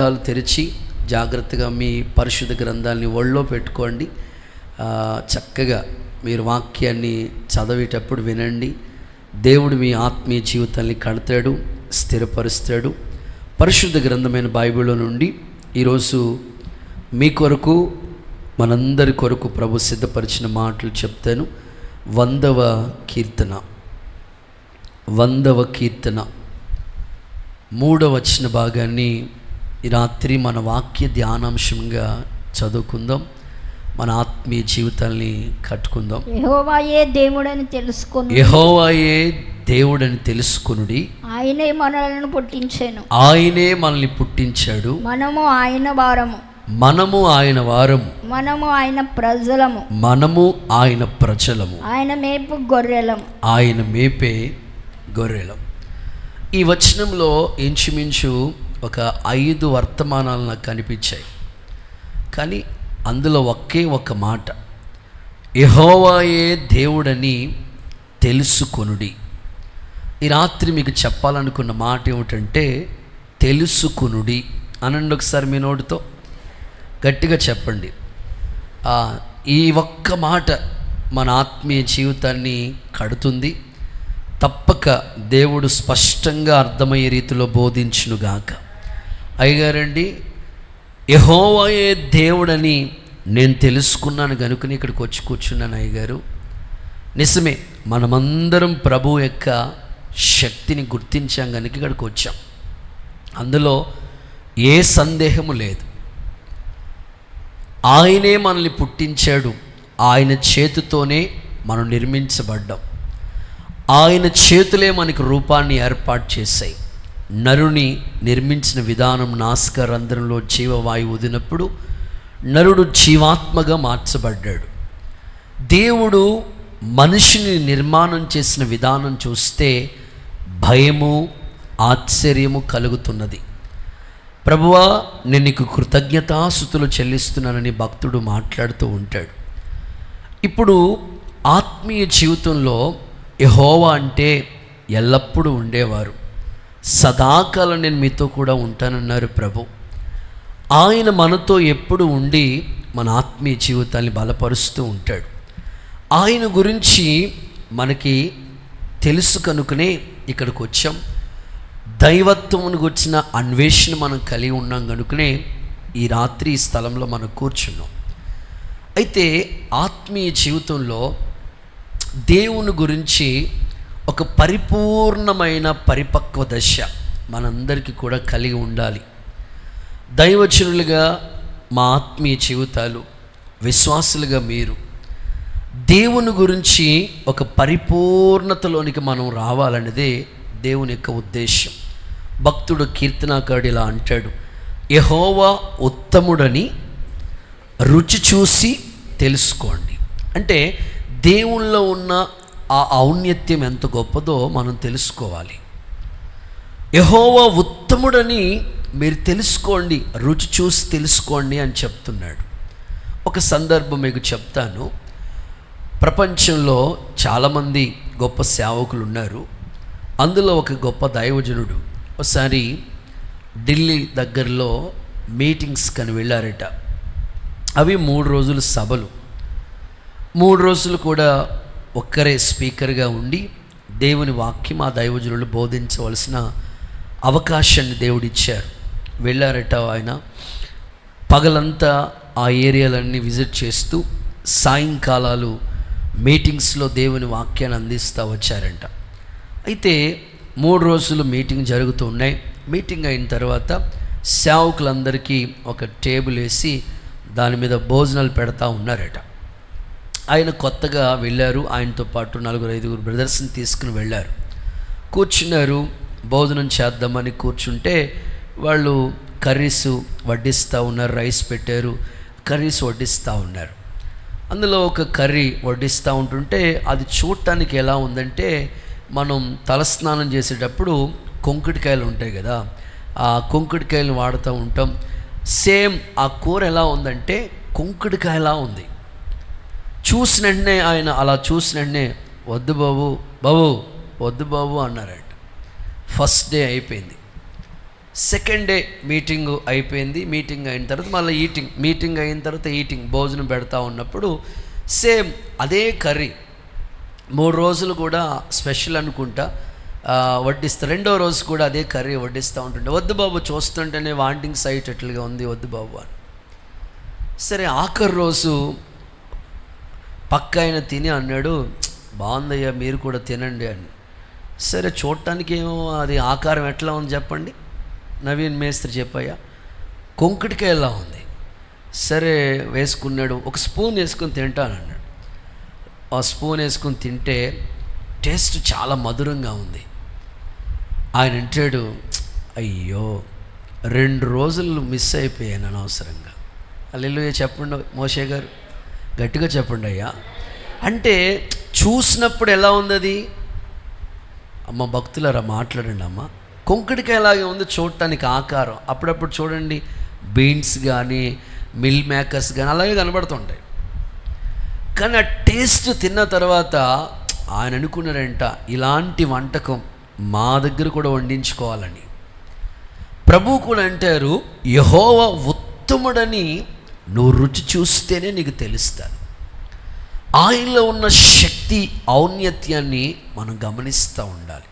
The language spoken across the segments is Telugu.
గ్రంథాలు తెరిచి జాగ్రత్తగా మీ పరిశుద్ధ గ్రంథాలని ఒళ్ళో పెట్టుకోండి. చక్కగా మీరు వాక్యాన్ని చదివేటప్పుడు వినండి. దేవుడు మీ ఆత్మీయ జీవితాన్ని కడతాడు, స్థిరపరుస్తాడు. పరిశుద్ధ గ్రంథమైన బైబిల్లో నుండి ఈరోజు మీ కొరకు, మనందరి కొరకు ప్రభు సిద్ధపరిచిన మాటలు చెప్తాను. 100వ కీర్తన 3వ వచన భాగాన్ని ఈ రాత్రి మన వాక్య ధ్యానాంశంగా చదువుకుందాం. మన ఆత్మీయ జీవితాల్ని కట్టుకుందాం. యెహోవాయే దేవుడని తెలుసుకొనుడి. యెహోవాయే దేవుడని తెలుసుకొనుడి. ఆయనే మనలను పుట్టించెను. ఆయనే మనల్ని పుట్టించాడు. మనము ఆయన వారము. మనము ఆయన వారము. మనము ఆయన ప్రజలము. మనము ఆయన ప్రజలము. ఆయన మేపు గొర్రెలము. ఆయన మేపే గొర్రెలం. ఈ వచనంలో ఇంచుమించు ఒక 5 వర్తమానాలు నాకు కనిపించాయి. కానీ అందులో ఒకే ఒక మాట, యెహోవాయే దేవుడని తెలుసుకొనుడి. ఈ రాత్రి మీకు చెప్పాలనుకున్న మాట ఏమిటంటే తెలుసుకొనుడి అనండి. ఒకసారి మీ నోటితో గట్టిగా చెప్పండి. ఈ ఒక్క మాట మన ఆత్మీయ జీవితాన్ని కడుతుంది. తప్పక దేవుడు స్పష్టంగా అర్థమయ్యే రీతిలో బోధించునుగాక. అయ్యగారండి, యెహోవాయే దేవుడని నేను తెలుసుకున్నాను కనుకని ఇక్కడికి వచ్చి కూర్చున్నాను. అయ్యగారు, నిజమే, మనమందరం ప్రభు యొక్క శక్తిని గుర్తించాం కనుక ఇక్కడికి వచ్చాం. అందులో ఏ సందేహము లేదు. ఆయనే మనల్ని పుట్టించాడు. ఆయన చేతితోనే మనం నిర్మించబడ్డాం. ఆయన చేతులే మనకు రూపాన్ని ఏర్పాటు చేశాయి. నరుని నిర్మించిన విధానం, నాసిక రంధ్రంలో జీవవాయువు వదిలినప్పుడు నరుడు జీవాత్మగా మార్చబడ్డాడు. దేవుడు మనిషిని నిర్మాణం చేసిన విధానం చూస్తే భయము, ఆశ్చర్యము కలుగుతున్నది. ప్రభువా, నేను నీకు కృతజ్ఞతాస్తుతులు చెల్లిస్తున్నానని భక్తుడు మాట్లాడుతూ ఉంటాడు. ఇప్పుడు ఆత్మీయ జీవితంలో యెహోవా అంటే ఎల్లప్పుడూ ఉండేవారు. సదాకాలం నేను మీతో కూడా ఉంటానన్నారు ప్రభు. ఆయన మనతో ఎప్పుడు ఉండి మన ఆత్మీయ జీవితాన్ని బలపరుస్తూ ఉంటాడు. ఆయన గురించి మనకి తెలుసు కనుకనే ఇక్కడికి వచ్చాం. దైవత్వమును గురించిన అన్వేషణ మనం కలిగి ఉన్నాం కనుకనే ఈ రాత్రి ఈ స్థలంలో మనం కూర్చున్నాం. అయితే ఆత్మీయ జీవితంలో దేవుని గురించి ఒక పరిపూర్ణమైన పరిపక్వ దశ మనందరికీ కూడా కలిగి ఉండాలి. దైవజనులుగా మా ఆత్మీయ జీవితాలు, విశ్వాసులుగా మీరు దేవుని గురించి ఒక పరిపూర్ణతలోనికి మనం రావాలనేదే దేవుని యొక్క ఉద్దేశం. భక్తుడు కీర్తనాకారుడు ఇలా అంటాడు, యెహోవా ఉత్తముడని రుచి చూసి తెలుసుకోండి. అంటే దేవుళ్ళో ఉన్న ఆ ఔన్నత్యం ఎంత గొప్పదో మనం తెలుసుకోవాలి. యెహోవా ఉత్తముడని మీరు తెలుసుకోండి, రుచి చూసి తెలుసుకోండి అని చెప్తున్నాడు. ఒక సందర్భం మీకు చెప్తాను. ప్రపంచంలో చాలామంది గొప్ప సేవకులు ఉన్నారు. అందులో ఒక గొప్ప దైవజనుడు ఒకసారి ఢిల్లీ దగ్గరలో మీటింగ్స్ కని వెళ్ళారట. అవి 3 రోజుల సభలు. 3 రోజులు కూడా ఒక్కరే స్పీకర్గా ఉండి దేవుని వాక్యం ఆ దైవజనులు బోధించవలసిన అవకాశాన్ని దేవుడిచ్చారు. వెళ్ళారట ఆయన. పగలంతా ఆ ఏరియాలన్నీ విజిట్ చేస్తూ సాయంకాలాలు మీటింగ్స్లో దేవుని వాక్యాన్ని అందిస్తూ వచ్చారంట. అయితే 3 రోజులు మీటింగ్ జరుగుతూ ఉన్నాయి. మీటింగ్ అయిన తర్వాత సేవకులందరికీ ఒక టేబుల్ వేసి దాని మీద భోజనాలు పెడతా ఉన్నారట. ఆయన కొత్తగా వెళ్ళారు. ఆయనతో పాటు 4-5 బ్రదర్స్ని తీసుకుని వెళ్ళారు. కూర్చున్నారు. భోజనం చేద్దామని కూర్చుంటే వాళ్ళు కర్రీస్ వడ్డిస్తూ ఉన్నారు. రైస్ పెట్టారు, కర్రీస్ వడ్డిస్తూ ఉన్నారు. అందులో ఒక కర్రీ వడ్డిస్తూ ఉంటుంటే అది చూడటానికి ఎలా ఉందంటే, మనం తలస్నానం చేసేటప్పుడు కొంకుడికాయలు ఉంటాయి కదా, ఆ కొంకుడికాయలు వాడుతూ ఉంటాం. సేమ్ ఆ కూర ఎలా ఉందంటే కొంకుడికాయలా ఉంది. చూసిన వెంటనే ఆయన అలా చూసిన వెంటనే వద్దు బాబు, బాబు వద్దు బాబు అన్నారంట. ఫస్ట్ డే అయిపోయింది. సెకండ్ డే మీటింగ్ అయిపోయింది. మీటింగ్ అయిన తర్వాత మళ్ళీ మీటింగ్ అయిన తర్వాత భోజనం పెడతా ఉన్నప్పుడు సేమ్ అదే కర్రీ 3 రోజులు కూడా స్పెషల్ అనుకుంటా వడ్డిస్తా. 2వ రోజు కూడా అదే కర్రీ వడ్డిస్తూ ఉంటుంటే, వద్దు బాబు చూస్తుంటేనే వాంటింగ్ సైట్ ఎట్లుగా ఉంది, వద్దు బాబు అని. సరే ఆఖరి రోజు పక్క ఆయన తిని అన్నాడు, బాగుందయ్యా మీరు కూడా తినండి అని. సరే చూడటానికి ఏమో అది ఆకారం ఎట్లా ఉంది చెప్పండి, నవీన్ మేస్త్రి చెప్పయ్యా, కొంకుడికాయలా ఉంది. సరే వేసుకున్నాడు, ఒక స్పూన్ వేసుకొని తింటానన్నాడు. ఆ స్పూన్ వేసుకొని తింటే టేస్ట్ చాలా మధురంగా ఉంది. ఆయన అంటాడు, అయ్యో 2 రోజులు మిస్ అయిపోయాను అనవసరంగా. హల్లెలూయా చెప్పండి మోషే గారు, గట్టిగా చెప్పండి అయ్యా. అంటే చూసినప్పుడు ఎలా ఉంది అది? అమ్మ భక్తులారా మాట్లాడండి అమ్మ, కొంకుడికాయలాగే ఉంది చూడటానికి ఆకారం. అప్పుడప్పుడు చూడండి బీన్స్ కానీ మిల్ మేకర్స్ కానీ అలాగే కనబడుతుంటాయి. కానీ ఆ టేస్ట్ తిన్న తర్వాత ఆయన అనుకున్నారంట, ఇలాంటి వంటకం మా దగ్గర కూడా వండించుకోవాలని. ప్రభువు కూడా అంటారు, యెహోవా ఉత్తముడని నువ్వు రుచి చూస్తేనే నీకు తెలుస్తాను. ఆయనలో ఉన్న శక్తి ఔన్నత్యాన్ని మనం గమనిస్తూ ఉండాలి.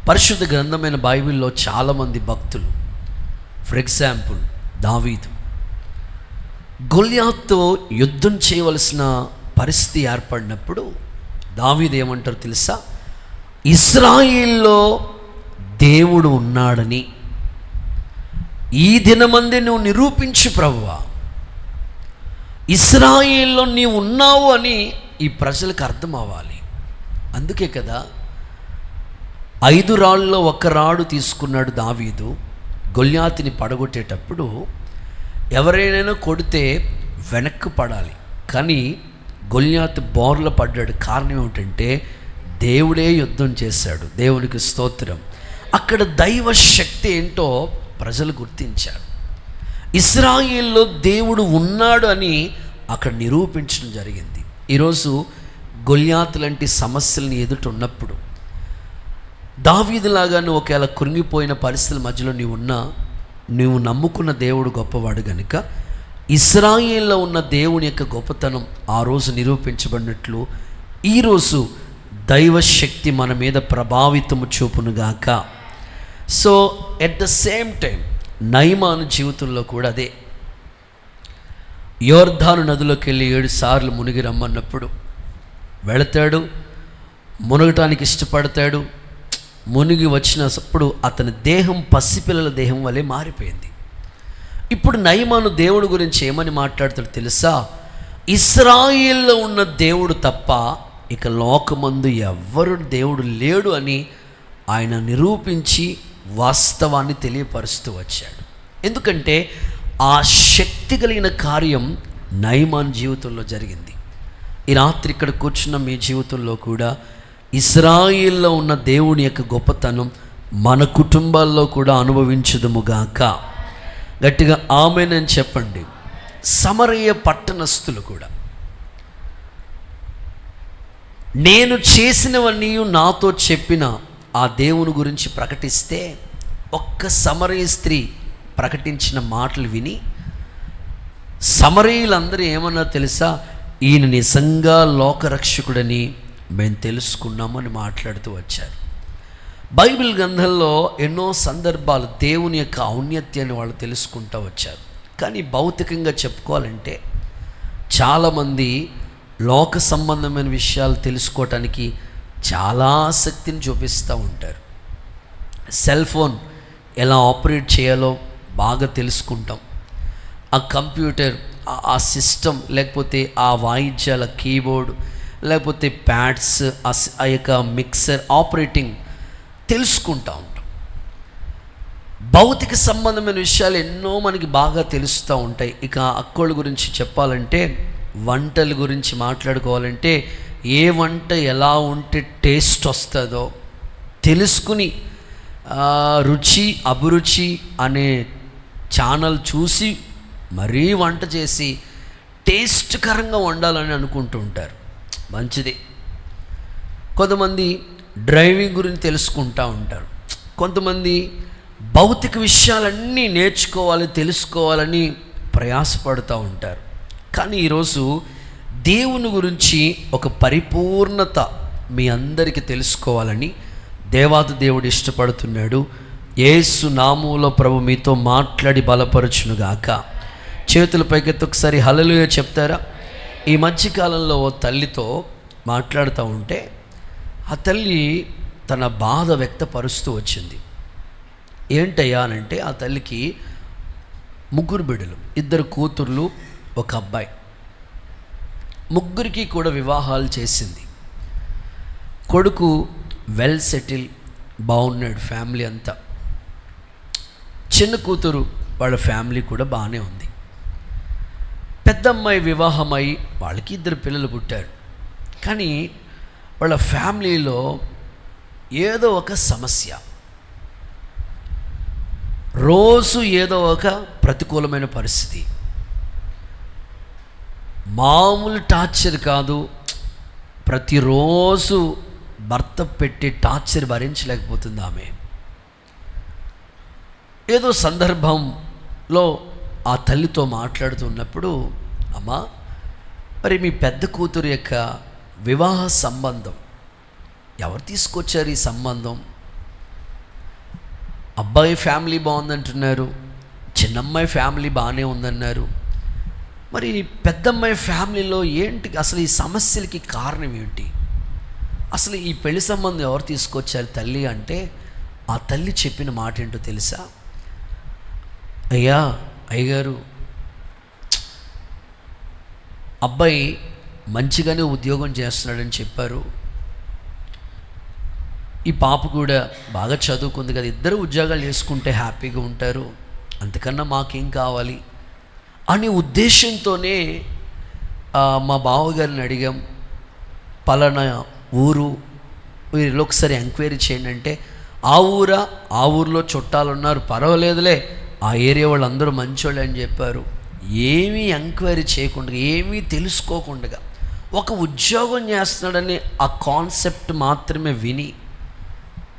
పరిశుద్ధ గ్రంథమైన బైబిల్లో చాలామంది భక్తులు, ఫర్ ఎగ్జాంపుల్ దావీదు, గొల్యాతుతో యుద్ధం చేయవలసిన పరిస్థితి ఏర్పడినప్పుడు దావీదు ఏమంటారు తెలుసా? ఇశ్రాయేల్లో దేవుడు ఉన్నాడని ఈ దినమందే నువ్వు నిరూపించు ప్రభువా, ఇశ్రాయేల్లో నీవు ఉన్నావు అని ఈ ప్రజలకు అర్థం అవ్వాలి. అందుకే కదా 5 రాళ్ళలో 1 రాడు తీసుకున్నాడు దావీదు. గొల్యాతుని పడగొట్టేటప్పుడు ఎవరైనా కొడితే వెనక్కి పడాలి, కానీ గొల్యాతు బోర్ల పడ్డాడు. కారణం ఏమిటంటే దేవుడే యుద్ధం చేశాడు. దేవునికి స్తోత్రం. అక్కడ దైవ శక్తి ఏంటో ప్రజలు గుర్తించారు. ఇశ్రాయేల్లో దేవుడు ఉన్నాడు అని అక్కడ నిరూపించడం జరిగింది. ఈరోజు గొల్యాతు లాంటి సమస్యలను ఎదుట ఉన్నప్పుడు దావీదులాగా నువ్వు ఒకవేళ కృంగిపోయిన పరిస్థితుల మధ్యలో నీవు నమ్ముకున్న దేవుడు గొప్పవాడు కనుక ఇశ్రాయేల్లో ఉన్న దేవుని యొక్క గొప్పతనం ఆ రోజు నిరూపించబడినట్లు ఈరోజు దైవశక్తి మన మీద ప్రభావితము చూపునుగాక. So at the same time నయమాను జీవితంలో కూడా అదే. యోర్దాను నదిలోకి వెళ్ళి 7 సార్లు మునిగి రమ్మన్నప్పుడు వెళతాడు, మునగటానికి ఇష్టపడతాడు. మునిగి వచ్చినప్పుడు అతని దేహం పసిపిల్లల దేహం వలె మారిపోయింది. ఇప్పుడు నయమాను దేవుడు గురించి ఏమని మాట్లాడుతాడు తెలుసా? ఇశ్రాయేల్లో ఉన్న దేవుడు తప్ప ఇక లోకమందు ఎవ్వరు దేవుడు లేడు అని ఆయన నిరూపించి వాస్తవాన్ని తెలియపరుస్తూ వచ్చాడు. ఎందుకంటే ఆ శక్తి కలిగిన కార్యం నయమాన్ జీవితంలో జరిగింది. ఈ రాత్రి ఇక్కడ కూర్చున్న మీ జీవితంలో కూడా ఇశ్రాయేల్లో ఉన్న దేవుని యొక్క గొప్పతనం మన కుటుంబాల్లో కూడా అనుభవించుదుముగాక. గట్టిగా ఆమేనని చెప్పండి. సమరయ పట్టణస్థులు కూడా నేను చేసినవన్నీ నాతో చెప్పిన ఆ దేవుని గురించి ప్రకటిస్తే ఒక్క సమరయ స్త్రీ ప్రకటించిన మాటలు విని సమరయులందరూ ఏమన్నా తెలుసా? ఈయన నిజంగా లోకరక్షకుడని మేము తెలుసుకున్నామని మాట్లాడుతూ వచ్చారు. బైబిల్ గ్రంథంలో ఎన్నో సందర్భాలు దేవుని యొక్క ఔన్నత్యాన్ని వాళ్ళు తెలుసుకుంటూ వచ్చారు. కానీ భౌతికంగా చెప్పుకోవాలంటే చాలామంది లోక సంబంధమైన విషయాలు తెలుసుకోవటానికి చాలా ఆసక్తిని చూపిస్తూ ఉంటారు. సెల్ ఫోన్ ఎలా ఆపరేట్ చేయాలో బాగా తెలుసుకుంటాం. ఆ కంప్యూటర్, ఆ సిస్టమ్, లేకపోతే ఆ వాయిద్యాల కీబోర్డ్, లేకపోతే ప్యాడ్స్, ఆ యొక్క మిక్సర్ ఆపరేటింగ్ తెలుసుకుంటూ ఉంటాం. భౌతిక సంబంధమైన విషయాలు ఎన్నో మనకి బాగా తెలుస్తూ ఉంటాయి. ఇక అక్కోళ్ళ గురించి చెప్పాలంటే, వంటల గురించి మాట్లాడుకోవాలంటే ఏ వంట ఎలా ఉంటే టేస్ట్ వస్తుందో తెలుసుకుని రుచి అభిరుచి అనే ఛానల్ చూసి మరీ వంట చేసి టేస్ట్కరంగా వండాలని అనుకుంటూ ఉంటారు. మంచిది. కొంతమంది డ్రైవింగ్ గురించి తెలుసుకుంటూ ఉంటారు. కొంతమంది భౌతిక విషయాలన్నీ నేర్చుకోవాలి, తెలుసుకోవాలని ప్రయాసపడుతూ ఉంటారు. కానీ ఈరోజు దేవుని గురించి ఒక పరిపూర్ణత మీ అందరికీ తెలుసుకోవాలని దేవాది దేవుడు ఇష్టపడుతున్నాడు. యేసు నామములో ప్రభు మీతో మాట్లాడి బలపరచునుగాక. చేతుల పైకెత్తి ఒకసారి హల్లెలూయా చెప్తారా? ఈ మధ్యకాలంలో ఓ తల్లితో మాట్లాడుతూ ఉంటే ఆ తల్లి తన బాధ వ్యక్తపరుస్తూ వచ్చింది. ఏంటయ్యా అనంటే ఆ తల్లికి 3 బిడ్డలు, 2 కూతుర్లు, 1 అబ్బాయి. 3కి కూడా వివాహాలు చేసింది. కొడుకు వెల్ సెటిల్, బాగున్నాడు, ఫ్యామిలీ అంతా. చిన్న కూతురు వాళ్ళ ఫ్యామిలీ కూడా బాగానే ఉంది. పెద్ద అమ్మాయి వివాహమై వాళ్ళకి 2 పిల్లలు పుట్టారు. కానీ వాళ్ళ ఫ్యామిలీలో ఏదో ఒక సమస్య, రోజు ఏదో ఒక ప్రతికూలమైన పరిస్థితి. మామూలు టార్చర్ కాదు, ప్రతిరోజు భర్త పెట్టి టార్చర్ భరించలేకపోతుంది ఆమె. ఏదో సందర్భంలో ఆ తల్లితో మాట్లాడుతున్నప్పుడు, అమ్మా మరి మీ పెద్ద కూతురు యొక్క వివాహ సంబంధం ఎవరు తీసుకొచ్చారు? ఈ సంబంధం అబ్బాయి ఫ్యామిలీ బాగుందంటున్నారు, చిన్నమ్మాయి ఫ్యామిలీ బాగానే ఉందన్నారు. మరి పెద్దమ్మాయి ఫ్యామిలీలో ఏంటి అసలు ఈ సమస్యలకి కారణం ఏంటి? అసలు ఈ పెళ్లి సంబంధం ఎవరు తీసుకొచ్చారు తల్లి అంటే, ఆ తల్లి చెప్పిన మాట ఏంటో తెలుసా? అయ్యగారు, అబ్బాయి మంచిగానే ఉద్యోగం చేస్తున్నాడని చెప్పారు. ఈ పాప కూడా బాగా చదువుకుంది కదా, 2 ఉద్యోగాలు చేసుకుంటే హ్యాపీగా ఉంటారు, అంతకన్నా మాకేం కావాలి అనే ఉద్దేశంతోనే మా బావగారిని అడిగాం. పలానా ఊరు, వీరిలో ఒకసారి ఎంక్వైరీ చేయండి అంటే, ఆ ఊరిలో చుట్టాలు ఉన్నారు, పర్వాలేదులే, ఆ ఏరియా వాళ్ళందరూ మంచోళ్ళు అని చెప్పారు. ఏమీ ఎంక్వైరీ చేయకుండా, ఏమీ తెలుసుకోకుండా ఒక ఉద్యోగం చేస్తున్నాడని ఆ కాన్సెప్ట్ మాత్రమే విని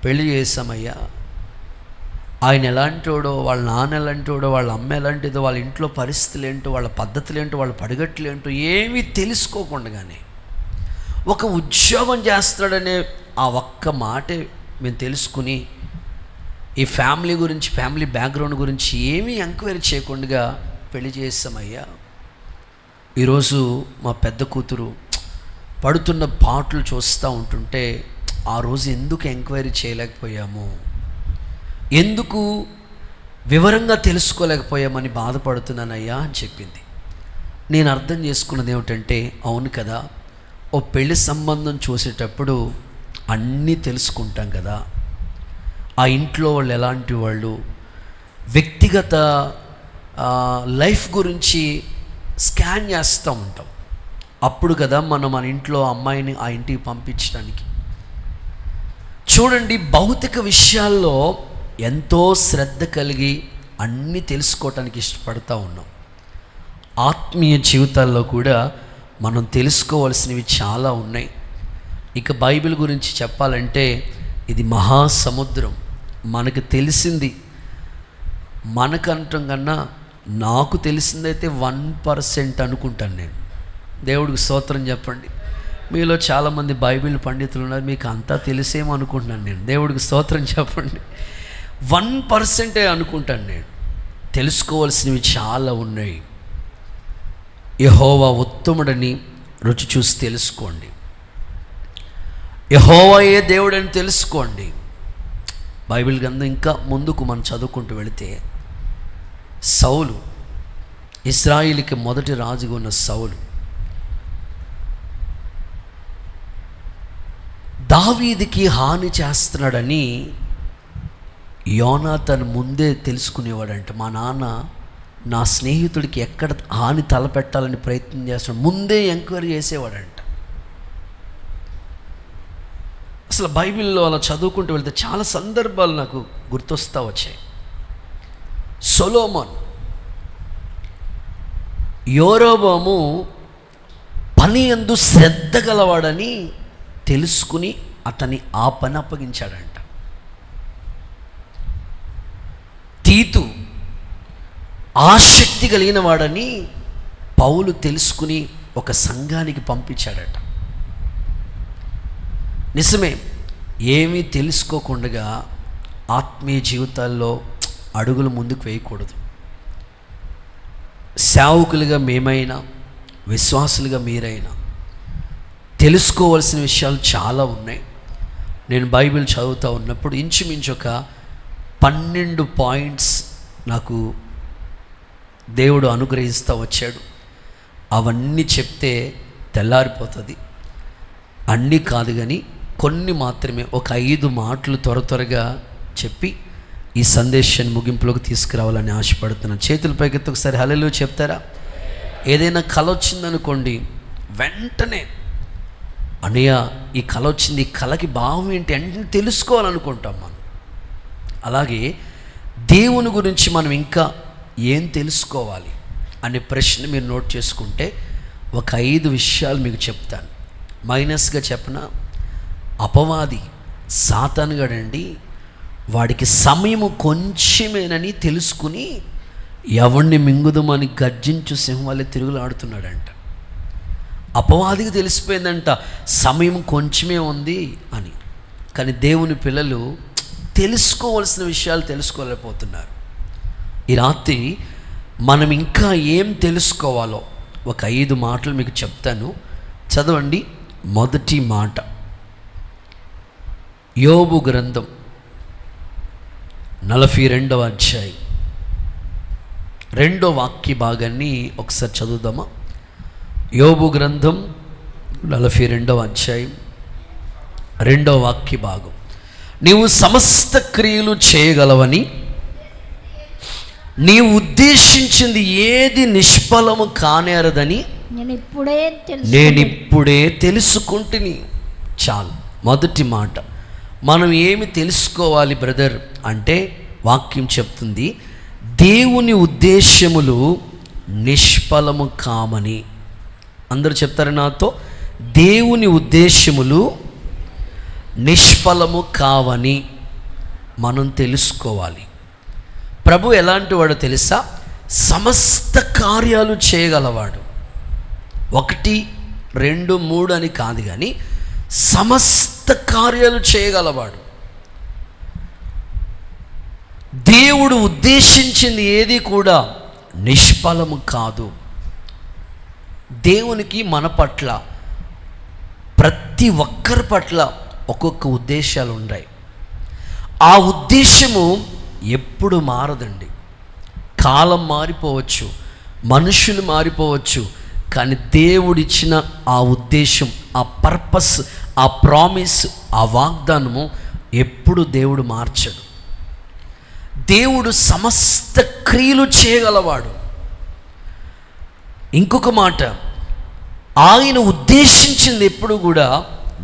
పెళ్లి చేసామయ్యా. ఆయన ఎలాంటివాడో, వాళ్ళ నాన్న ఎలాంటివాడో, వాళ్ళ అమ్మ ఎలాంటిదో, వాళ్ళ ఇంట్లో పరిస్థితులు ఏంటో, వాళ్ళ పద్ధతులు ఏంటో, వాళ్ళ పడిగట్లు ఏంటో ఏమీ తెలుసుకోకుండానే ఒక ఉద్యోగం చేస్తాడనే ఆ ఒక్క మాటే మేము తెలుసుకుని ఈ ఫ్యామిలీ గురించి, ఫ్యామిలీ బ్యాక్గ్రౌండ్ గురించి ఏమీ ఎంక్వైరీ చేయకుండా పెళ్లి చేసామయ్యా. ఈరోజు మా పెద్ద కూతురు పడుతున్న పాటలు చూస్తూ ఉంటుంటే, ఆ రోజు ఎందుకు ఎంక్వైరీ చేయలేకపోయాము, ఎందుకు వివరంగా తెలుసుకోలేకపోయామని బాధపడుతున్నానయ్యా అని చెప్పింది. నేను అర్థం చేసుకున్నది ఏమిటంటే, అవును కదా, ఓ పెళ్లి సంబంధం చూసేటప్పుడు అన్నీ తెలుసుకుంటాం కదా, ఆ ఇంట్లో వాళ్ళు ఎలాంటి వాళ్ళు, వ్యక్తిగత లైఫ్ గురించి స్కాన్ చేస్తూ ఉంటాం. అప్పుడు కదా మనం మన ఇంట్లో అమ్మాయిని ఆ ఇంటికి పంపించడానికి. చూడండి, భౌతిక విషయాల్లో ఎంతో శ్రద్ధ కలిగి అన్నీ తెలుసుకోవటానికి ఇష్టపడుతూ ఉన్నాం. ఆత్మీయ జీవితాల్లో కూడా మనం తెలుసుకోవాల్సినవి చాలా ఉన్నాయి. ఇక బైబిల్ గురించి చెప్పాలంటే ఇది మహాసముద్రం. మనకు తెలిసింది, మనకంటం కన్నా నాకు తెలిసిందైతే 1% అనుకుంటాను నేను. దేవుడికి స్తోత్రం చెప్పండి. మీలో చాలామంది బైబిల్ పండితులు ఉన్నారు, మీకు అంతా తెలిసేమో అనుకుంటున్నాను నేను. దేవుడికి స్తోత్రం చెప్పండి. 1% అనుకుంటాను నేను. తెలుసుకోవాల్సినవి చాలా ఉన్నాయి. యెహోవా ఉత్తముడని రుచి చూసి తెలుసుకోండి. యెహోవాయే దేవుడని తెలుసుకోండి. బైబిల్ గ్రంథం ఇంకా ముందుకు మనం చదువుకుంటూ వెళితే, సౌలు, ఇశ్రాయేలుకి మొదటి రాజుగా ఉన్న సౌలు, దావీదుకి హాని చేస్తున్నాడని యోనాతాను ముందే తెలుసుకునేవాడంట. మా నాన్న నా స్నేహితుడికి ఎక్కడ హాని తలపెట్టాలని ప్రయత్నం చేస్తున్నాడు, ముందే ఎంక్వైరీ చేసేవాడంట. అసలు బైబిల్లో అలా చదువుకుంటూ వెళ్తే చాలా సందర్భాలు నాకు గుర్తొస్తూ వచ్చాయి. సొలొమోన్, యెరోబోము పని యందు శ్రద్ధ గలవాడని తెలుసుకుని అతని ఆ పని అప్పగించాడంట. తీతు ఆసక్తి కలిగిన వాడని పౌలు తెలుసుకుని ఒక సంఘానికి పంపించాడట. నిజమే, ఏమీ తెలుసుకోకుండా ఆత్మీయ జీవితాల్లో అడుగులు ముందుకు వేయకూడదు. సేవకులుగా మేమైనా, విశ్వాసులుగా మీరైనా తెలుసుకోవాల్సిన విషయాలు చాలా ఉన్నాయి. నేను బైబిల్ చదువుతూ ఉన్నప్పుడు ఇంచుమించు ఒక 12 పాయింట్స్ నాకు దేవుడు అనుగ్రహిస్తూ వచ్చాడు. అవన్నీ చెప్తే తెల్లారిపోతుంది. అన్నీ కాదు కానీ కొన్ని మాత్రమే, ఒక 5 మాటలు త్వరగా చెప్పి ఈ సందేశాన్ని ముగింపులోకి తీసుకురావాలని ఆశపడుతున్నాను. చేతుల పైకెత్తి ఒకసారి హల్లెలూయా చెప్తారా? ఏదైనా కల వచ్చిందనుకోండి, వెంటనే అన్నయ్య ఈ కల వచ్చింది, ఈ కలకి భావం ఏంటి అంటే తెలుసుకోవాలనుకుంటాం మనం. అలాగే దేవుని గురించి మనం ఇంకా ఏం తెలుసుకోవాలి అనే ప్రశ్న మీరు నోట్ చేసుకుంటే ఒక 5 విషయాలు మీకు చెప్తాను. మైనస్గా చెప్పనా, అపవాది సాతానుగాడండి, వాడికి సమయము కొంచెమేనని తెలుసుకుని ఎవరిని మింగుదమని గర్జించు సింహం వల్లే తిరుగులాడుతున్నాడంట. అపవాదికి తెలిసిపోయిందంట సమయం కొంచెమే ఉంది అని. కానీ దేవుని పిల్లలు తెలుసుకోవాల్సిన విషయాలు తెలుసుకోలేకపోతున్నారు. ఈ రాత్రి మనం ఇంకా ఏం తెలుసుకోవాలో ఒక 5 మాటలు మీకు చెప్తాను. చదవండి. మొదటి మాట, యోబు గ్రంథం 42వ అధ్యాయం 2వ వాక్య భాగాన్ని ఒకసారి చదువుదామా? యోబు గ్రంథం 42వ అధ్యాయం 2వ వాక్య భాగం. నీవు సమస్త క్రియలు చేయగలవని, నీవు ఉద్దేశించింది ఏది నిష్ఫలము కానేరదని నేనిప్పుడే తెలుసుకుంటుని. చాలు. మొదటి మాట, మనం ఏమి తెలుసుకోవాలి బ్రదర్ అంటే వాక్యం చెప్తుంది, దేవుని ఉద్దేశములు నిష్ఫలము కామని. అందరూ చెప్తారు నాతో, దేవుని ఉద్దేశములు నిష్ఫలము కావని మనం తెలుసుకోవాలి. ప్రభు ఎలాంటి వాడో తెలుసా? సమస్త కార్యాలు చేయగలవాడు. 1, 2, 3 అని కాదు కానీ సమస్త కార్యాలు చేయగలవాడు. దేవుడు ఉద్దేశించింది ఏది కూడా నిష్ఫలము కాదు. దేవునికి మన పట్ల, ప్రతి ఒక్కరి పట్ల ఒక్కొక్క ఉద్దేశాలు ఉన్నాయి. ఆ ఉద్దేశము ఎప్పుడు మారదండి. కాలం మారిపోవచ్చు, మనుషులు మారిపోవచ్చు, కానీ దేవుడిచ్చిన ఆ ఉద్దేశం, ఆ పర్పస్, ఆ ప్రామిస్, ఆ వాగ్దానము ఎప్పుడు దేవుడు మార్చడు. దేవుడు సమస్త క్రియలు చేయగలవాడు. ఇంకొక మాట, ఆయన ఉద్దేశించింది ఎప్పుడు కూడా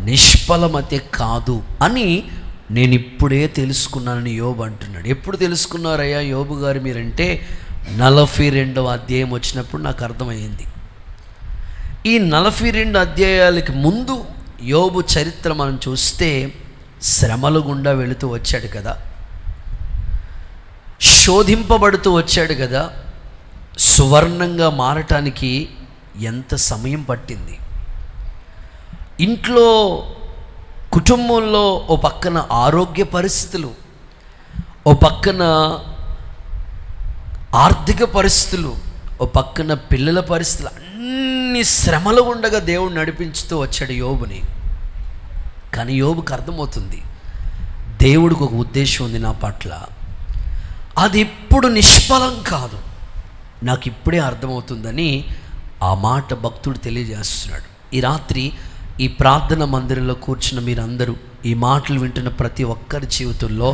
నిష్ఫలమతే కాదు అని నేను ఇప్పుడే తెలుసుకున్నానని యోబు అంటున్నాడు. ఎప్పుడు తెలుసుకున్నారయ్యా యోబు గారు మీరంటే 42వ అధ్యాయం వచ్చినప్పుడు నాకు అర్థమైంది. ఈ 42 అధ్యాయాలకి ముందు యోబు చరిత్ర మనం చూస్తే శ్రమల గుండా వెళుతూ వచ్చాడు కదా, శోధింపబడుతూ వచ్చాడు కదా. సువర్ణంగా మారటానికి ఎంత సమయం పట్టింది. ఇంట్లో, కుటుంబంలో ఓ పక్కన ఆరోగ్య పరిస్థితులు, ఓ పక్కన ఆర్థిక పరిస్థితులు, ఓ పక్కన పిల్లల పరిస్థితులు, అన్ని శ్రమలు ఉండగా దేవుడు నడిపించుతూ వచ్చాడు యోబుని. కానీ యోబుకి అర్థమవుతుంది దేవుడికి ఒక ఉద్దేశం ఉంది నా పట్ల, అది ఎప్పుడు నిష్ఫలం కాదు. నాకు ఇప్పుడే అర్థమవుతుందని ఆ మాట భక్తుడు తెలియజేస్తున్నాడు. ఈ రాత్రి ఈ ప్రార్థన మందిరంలో కూర్చున్న మీరందరూ ఈ మాటలు వింటున్న ప్రతి ఒక్కరి జీవితంలో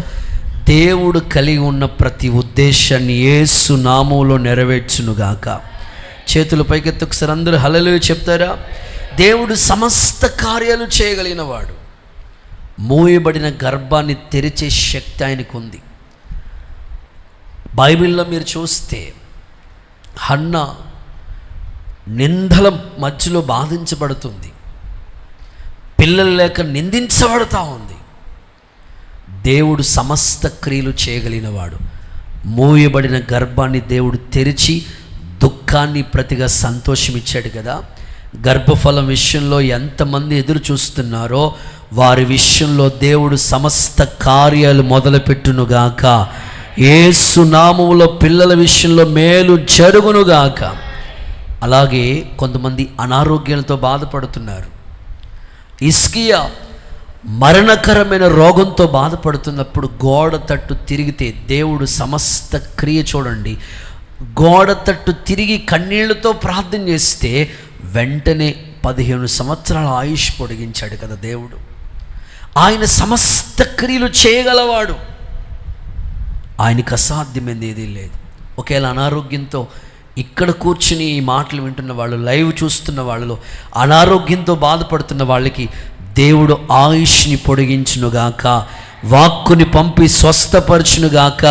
దేవుడు కలిగి ఉన్న ప్రతి ఉద్దేశాన్ని యేసు నామములో నెరవేర్చునుగాక. చేతుల పైకెత్తి ఒకసారి అందరూ హల్లెలూయా చెప్తారా? దేవుడు సమస్త కార్యాలు చేయగలిగిన వాడు. మూయబడిన గర్భాన్ని తెరిచే శక్తి ఆయనకు ఉంది. బైబిల్లో మీరు చూస్తే హన్నా నిందల మధ్యలో బాధించబడుతుంది, పిల్లలు లేక నిందించబడుతూ ఉంది. దేవుడు సమస్త క్రియలు చేయగలిగిన వాడు. మూయబడిన గర్భాన్ని దేవుడు తెరిచి దుఃఖాన్ని ప్రతిగా సంతోషం ఇచ్చాడు కదా. గర్భఫలం విషయంలో ఎంతమంది ఎదురు చూస్తున్నారో వారి విషయంలో దేవుడు సమస్త కార్యాలు మొదలుపెట్టునుగాక. యేసు నామములో పిల్లల విషయంలో మేలు జరుగునుగాక. అలాగే కొంతమంది అనారోగ్యాలతో బాధపడుతున్నారు. హిజ్కియా మరణకరమైన రోగంతో బాధపడుతున్నప్పుడు గోడ తట్టు తిరిగితే దేవుడు సమస్త క్రియ చూడండి, గోడ తట్టు తిరిగి కన్నీళ్లతో ప్రార్థన చేస్తే వెంటనే 15 సంవత్సరాల ఆయుష్ పొడిగించాడు కదా దేవుడు. ఆయన సమస్త క్రియలు చేయగలవాడు, ఆయనకు అసాధ్యమైనది ఏదీ లేదు. ఒకవేళ అనారోగ్యంతో ఇక్కడ కూర్చుని ఈ మాటలు వింటున్న వాళ్ళు, లైవ్ చూస్తున్న వాళ్ళలో అనారోగ్యంతో బాధపడుతున్న వాళ్ళకి దేవుడు ఆయుష్ని పొడిగించునుగాక, వాక్కుని పంపి స్వస్థపరచునుగాక,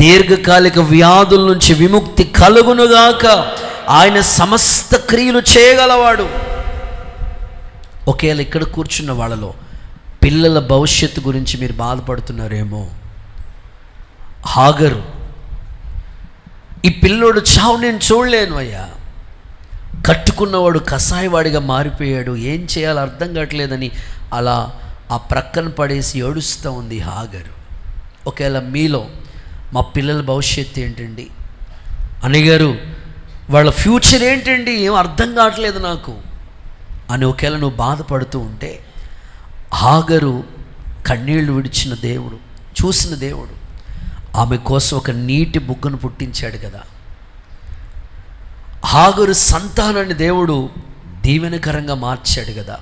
దీర్ఘకాలిక వ్యాధుల నుంచి విముక్తి కలుగునుగాక. ఆయన సమస్త క్రియలు చేయగలవాడు. ఒకవేళ ఇక్కడ కూర్చున్న వాళ్ళలో పిల్లల భవిష్యత్తు గురించి మీరు బాధపడుతున్నారేమో. హాగరు, ఈ పిల్లోడు చావు నేను చూడలేను అయ్యా, కట్టుకున్నవాడు కసాయివాడిగా మారిపోయాడు, ఏం చేయాలో అర్థం కావట్లేదని అలా ఆ ప్రక్కన పడేసి ఏడుస్తూ ఉంది హాగరు. ఒకవేళ మీలో మా పిల్లల భవిష్యత్తు ఏంటండి, అన్నగారు వాళ్ళ ఫ్యూచర్ ఏంటండి, ఏం అర్థం కావట్లేదు నాకు అని ఒకవేళ నువ్వు బాధపడుతూ ఉంటే, హాగరు కన్నీళ్లు విడిచిన దేవుడు, చూసిన దేవుడు ఆమె కోసం ఒక నీటి బుగ్గను పుట్టించాడు కదా. హాగరు సంతానాన్ని దేవుడు దీవెనకరంగా మార్చాడు కదా.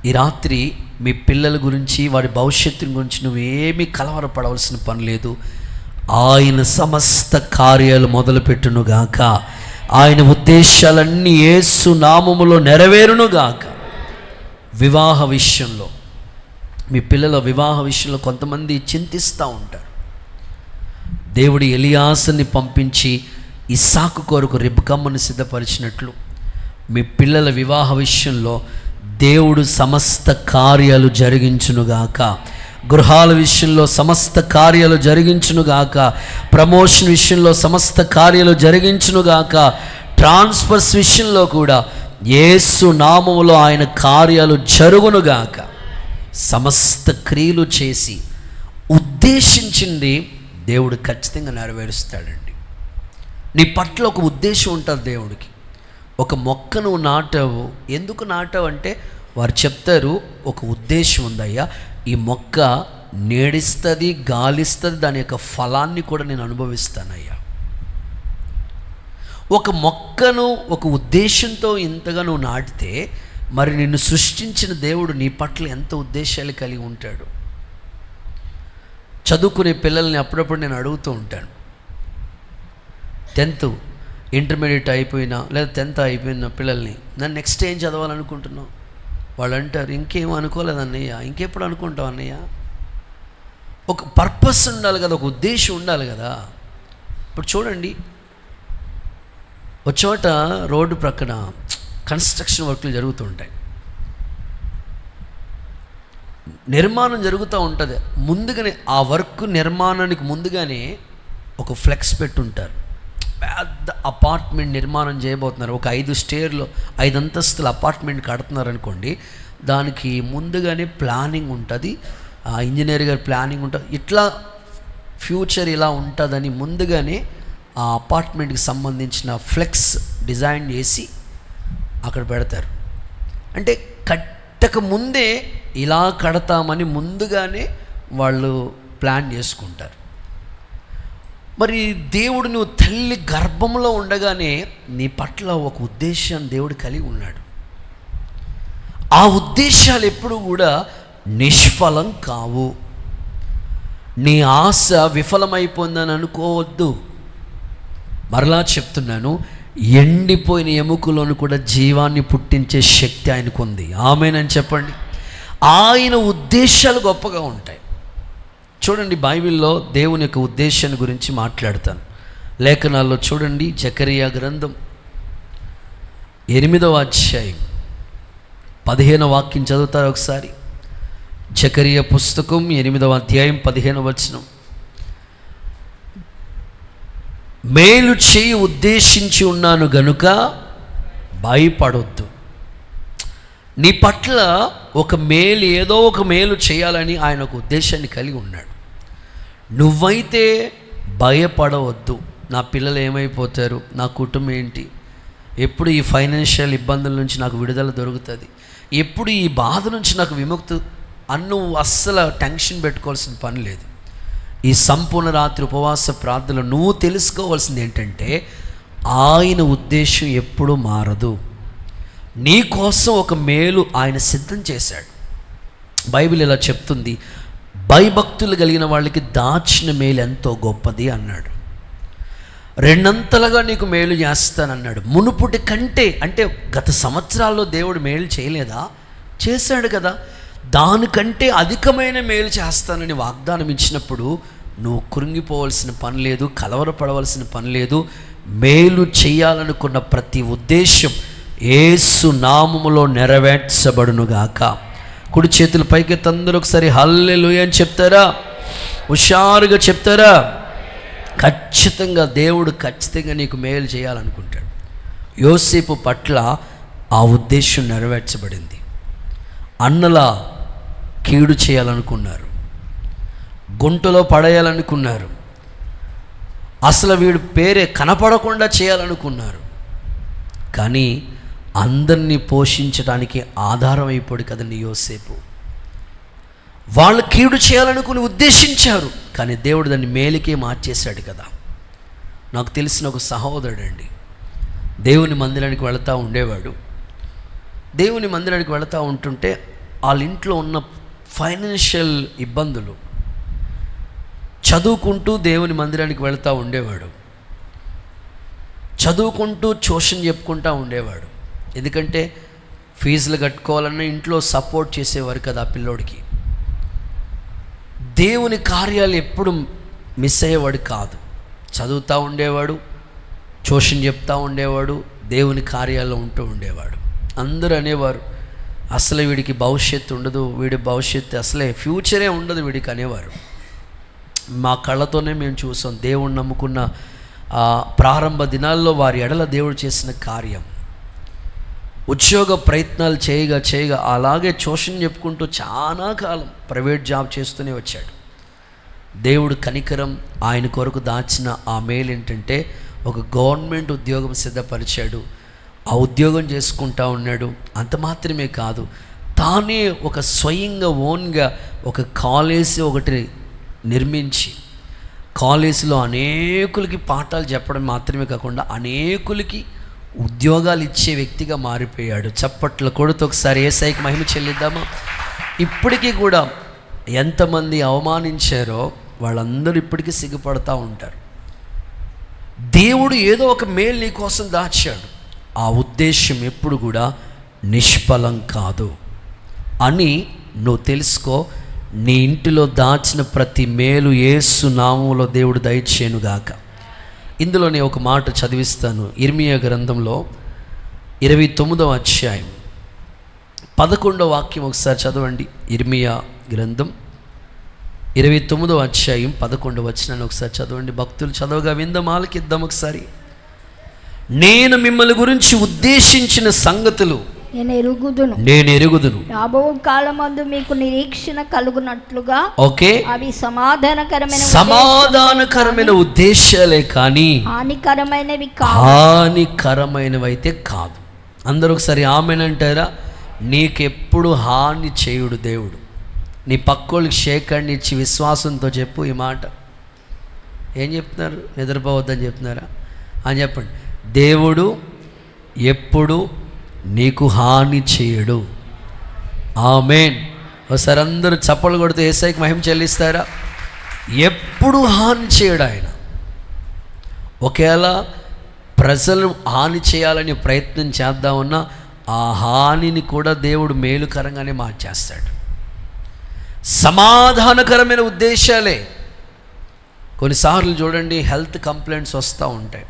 ఈ రాత్రి మీ పిల్లల గురించి, వాడి భవిష్యత్తు గురించి నువ్వేమీ కలవరపడవలసిన పని లేదు. ఆయన సమస్త కార్యాలు మొదలుపెట్టునుగాక. ఆయన ఉద్దేశాలన్నీ యేసు నామములో నెరవేరునుగాక. వివాహ విషయంలో, మీ పిల్లల వివాహ విషయంలో కొంతమంది చింతిస్తూ ఉంటారు. దేవుడు ఎలియాసుని పంపించి ఇస్సాకు కొరకు రిబ్కమ్మను సిద్ధపరిచినట్లు మీ పిల్లల వివాహ విషయంలో దేవుడు సమస్త కార్యాలు జరిగించునుగాక. గృహాల విషయంలో సమస్త కార్యాలు జరిగించునుగాక. ప్రమోషన్ విషయంలో సమస్త కార్యాలు జరిగించునుగాక. ట్రాన్స్ఫర్స్ విషయంలో కూడా యేసు నామములో ఆయన కార్యాలు జరుగునుగాక. సమస్త క్రియలు చేసి ఉద్దేశించింది దేవుడు ఖచ్చితంగా నెరవేరుస్తాడండి. నీ పట్ల ఒక ఉద్దేశం ఉంటుంది దేవుడికి. ఒక మొక్క నువ్వు నాటావు, ఎందుకు నాటావు అంటే వారు చెప్తారు ఒక ఉద్దేశం ఉందయ్యా, ఈ మొక్క నీడిస్తుంది, గాలిస్తుంది, దాని యొక్క ఫలాన్ని కూడా నేను అనుభవిస్తానయ్యా. ఒక మొక్కను ఒక ఉద్దేశంతో ఇంతగా నువ్వు నాటితే మరి నిన్ను సృష్టించిన దేవుడు నీ పట్ల ఎంత ఉద్దేశాలు కలిగి ఉంటాడు. చదువుకునే పిల్లల్ని అప్పుడప్పుడు నేను అడుగుతూ ఉంటాను. 10th ఇంటర్మీడియట్ అయిపోయినా లేదా 10th అయిపోయిన పిల్లల్ని, నన్ను నెక్స్ట్ ఏం చదవాలనుకుంటున్నావు? వాళ్ళు అంటారు, ఇంకేం అనుకోలేదు అన్నయ్య. ఇంకెప్పుడు అనుకుంటావు అన్నయ్య? ఒక పర్పస్ ఉండాలి కదా, ఒక ఉద్దేశం ఉండాలి కదా. ఇప్పుడు చూడండి, ఒక చోట రోడ్డు ప్రక్కన కన్స్ట్రక్షన్ వర్క్లు జరుగుతూ ఉంటాయి, నిర్మాణం జరుగుతూ ఉంటుంది. ముందుగానే ఆ వర్క్ నిర్మాణానికి ముందుగానే ఒక ఫ్లెక్స్ పెట్టుంటారు. పెద్ద అపార్ట్మెంట్ నిర్మాణం చేయబోతున్నారు, ఒక 5 స్టేర్లో 5 అంతస్తుల అపార్ట్మెంట్ కడుతున్నారు అనుకోండి. దానికి ముందుగానే ప్లానింగ్ ఉంటుంది, ఇంజనీర్ గారి ప్లానింగ్ ఉంటుంది. ఇట్లా ఫ్యూచర్ ఇలా ఉంటుందని ముందుగానే ఆ అపార్ట్మెంట్కి సంబంధించిన ఫ్లెక్స్ డిజైన్ చేసి అక్కడ పెడతారు. అంటే కట్టక ముందే ఇలా కడతామని ముందుగానే వాళ్ళు ప్లాన్ చేసుకుంటారు. మరి దేవుడు నువ్వు తల్లి గర్భంలో ఉండగానే నీ పట్ల ఒక ఉద్దేశాన్ని దేవుడు కలిగి ఉన్నాడు. ఆ ఉద్దేశాలు ఎప్పుడు కూడా నిష్ఫలం కావు. నీ ఆశ విఫలమైపోయిందని అనుకోవద్దు. మరలా చెప్తున్నాను, ఎండిపోయిన ఎముకలను కూడా జీవాన్ని పుట్టించే శక్తి ఆయనకు ఉంది. ఆమేనని చెప్పండి. ఆయన ఉద్దేశాలు గొప్పగా ఉంటాయి. చూడండి, బైబిల్లో దేవుని యొక్క ఉద్దేశాన్ని గురించి మాట్లాడతాను. లేఖనాల్లో చూడండి, జకరియా గ్రంథం 8వ అధ్యాయం 15వ వాక్యం చదువుతారు ఒకసారి. జకరియా పుస్తకం 8వ అధ్యాయం 15వ వచనం. మేలు చేయి ఉద్దేశించి ఉన్నాను గనుక భయపడొద్దు. నీ పట్ల ఒక మేలు, ఏదో ఒక మేలు చేయాలని ఆయన ఒక ఉద్దేశాన్ని కలిగి ఉన్నాడు. నువ్వైతే భయపడవద్దు. నా పిల్లలు ఏమైపోతారు, నా కుటుంబం ఏంటి, ఎప్పుడు ఈ ఫైనాన్షియల్ ఇబ్బందుల నుంచి నాకు విడుదల దొరుకుతుంది, ఎప్పుడు ఈ బాధ నుంచి నాకు విముక్తి నువ్వు అస్సలు టెన్షన్ పెట్టుకోవాల్సిన పని లేదు. ఈ సంపూర్ణ రాత్రి ఉపవాస ప్రార్థనలో నువ్వు తెలుసుకోవాల్సింది ఏంటంటే, ఆయన ఉద్దేశం ఎప్పుడూ మారదు. నీ కోసం ఒక మేలు ఆయన సిద్ధం చేశాడు. బైబిల్ ఇలా చెప్తుంది, భయభక్తులు కలిగిన వాళ్ళకి దాచిన మేలు ఎంతో గొప్పది అన్నాడు. రెండంతలుగా నీకు మేలు చేస్తానన్నాడు. మునుపుటి కంటే, అంటే గత సంవత్సరాల్లో దేవుడు మేలు చేయలేదా? చేశాడు కదా. దానికంటే అధికమైన మేలు చేస్తానని వాగ్దానం ఇచ్చినప్పుడు నువ్వు కృంగిపోవలసిన పని లేదు, కలవరపడవలసిన పని లేదు. మేలు చేయాలనుకున్న ప్రతి ఉద్దేశం యేసు నామములో నెరవేర్చబడునుగాక. కుడి చేతుల పైకి అందరూ ఒకసారి హల్లెలూయా అని చెప్తారా? హుషారుగా చెప్తారా? ఖచ్చితంగా దేవుడు ఖచ్చితంగా నీకు మేలు చేయాలనుకుంటాడు. యోసేపు పట్ల ఆ ఉద్దేశం నెరవేర్చబడింది. అన్నలా కీడు చేయాలనుకున్నారు, గుంటలో పడేయాలనుకున్నారు, అసలు వీడి పేరే కనపడకుండా చేయాలనుకున్నారు. కానీ అందరినీ పోషించడానికి ఆధారం అయిపోడు కదండి యోసేపు. వాళ్ళు కీడు చేయాలనుకుని ఉద్దేశించారు, కానీ దేవుడు దాన్ని మేలుకే మార్చేశాడు కదా. నాకు తెలిసిన ఒక సహోదరుడు అండి, దేవుని మందిరానికి వెళుతూ ఉండేవాడు. దేవుని మందిరానికి వెళుతూ ఉంటుంటే వాళ్ళ ఇంట్లో ఉన్న ఫైనాన్షియల్ ఇబ్బందులు, చదువుకుంటూ దేవుని మందిరానికి వెళుతూ ఉండేవాడు, చదువుకుంటూ ట్యూషన్ చెప్పుకుంటూ ఉండేవాడు. ఎందుకంటే ఫీజులు కట్టుకోవాలన్నా ఇంట్లో సపోర్ట్ చేసేవారు కదా ఆ పిల్లోడికి. దేవుని కార్యాలు ఎప్పుడు మిస్ అయ్యేవాడు కాదు. చదువుతూ ఉండేవాడు, ట్యూషన్ చెప్తూ ఉండేవాడు, దేవుని కార్యాల్లో ఉంటూ ఉండేవాడు. అందరూ అనేవారు, అసలు వీడికి భవిష్యత్తు ఉండదు, వీడి భవిష్యత్తు అసలే ఫ్యూచరే ఉండదు వీడికి అనేవారు. మా కళ్ళతోనే మేము చూసాం దేవుణ్ణి నమ్ముకున్న ప్రారంభ దినాల్లో వారి ఎడల దేవుడు చేసిన కార్యం. ఉద్యోగ ప్రయత్నాలు చేయగా అలాగే ట్యూషన్ చెప్పుకుంటూ చాలా కాలం ప్రైవేట్ జాబ్ చేస్తూనే వచ్చాడు. దేవుడు కనికరం, ఆయన కొరకు దాచిన ఆ మేలు ఏంటంటే ఒక గవర్నమెంట్ ఉద్యోగం సిద్ధపరిచాడు. ఆ ఉద్యోగం చేసుకుంటా ఉన్నాడు. అంత మాత్రమే కాదు, తానే ఒక స్వయంగా ఓన్గా ఒక కాలేజీ ఒకటి నిర్మించి కాలేజీలో అనేకులకి పాఠాలు చెప్పడం మాత్రమే కాకుండా అనేకులకి ఉద్యోగాలు ఇచ్చే వ్యక్తిగా మారిపోయాడు. చప్పట్ల కొడుతూ ఒకసారి యేసయ్యకి మహిమ చెల్లిద్దామా? ఇప్పటికీ కూడా ఎంతమంది అవమానించారో వాళ్ళందరూ ఇప్పటికీ సిగ్గుపడతా ఉంటారు. దేవుడు ఏదో ఒక మేలు నీ కోసం దాచాడు. ఆ ఉద్దేశం ఎప్పుడు కూడా నిష్ఫలం కాదు అని నువ్వు తెలుసుకో. నీ ఇంటిలో దాచిన ప్రతి మేలు యేసు నామములో దేవుడు దయచేయునుగాక. ఇందులో నేను ఒక మాట చదివిస్తాను. ఇర్మియా గ్రంథంలో 29వ అధ్యాయం 11వ వాక్యం ఒకసారి చదవండి. ఇర్మియా గ్రంథం 29వ అధ్యాయం 11వ వచనాన్ని ఒకసారి చదవండి. భక్తులు చదవగా విందాం, ఆలకిద్దాం ఒకసారి. నేను మిమ్మల్ని గురించి ఉద్దేశించిన సంగతులు నేను ఎరుగుదును, రాబో కాలమందు మీకు నిరీక్షణ కలుగునట్లుగా. ఓకే, అవి సమాధానకరమైన ఉద్దేశాలే కానీ హానికరమైనవి అయితే కాదు. అందరూ ఒకసారి ఆమెనంటారా? నీకెప్పుడు హాని చేయుడు దేవుడు. నీ పక్కోళ్ళకి షేకండి ఇచ్చి విశ్వాసంతో చెప్పు ఈ మాట. ఏం చెప్తున్నారు? నిద్రపోవద్దని చెప్తున్నారా అని చెప్పండి. దేవుడు ఎప్పుడు నీకు హాని చేయడు. ఆమేన్. ఒకసారి అందరూ చప్పలు కొడుతూ యేసయ్యకి మహిమ చెల్లిస్తారా? ఎప్పుడు హాని చేయడు ఆయన. ఒకవేళ ప్రజలు హాని చేయాలని ప్రయత్నం చేద్దామన్నా ఆ హానిని కూడా దేవుడు మేలుకరంగానే మార్చేస్తాడు. సమాధానకరమైన ఉద్దేశాలే. కొన్నిసార్లు చూడండి, హెల్త్ కంప్లైంట్స్ వస్తూ ఉంటాయి.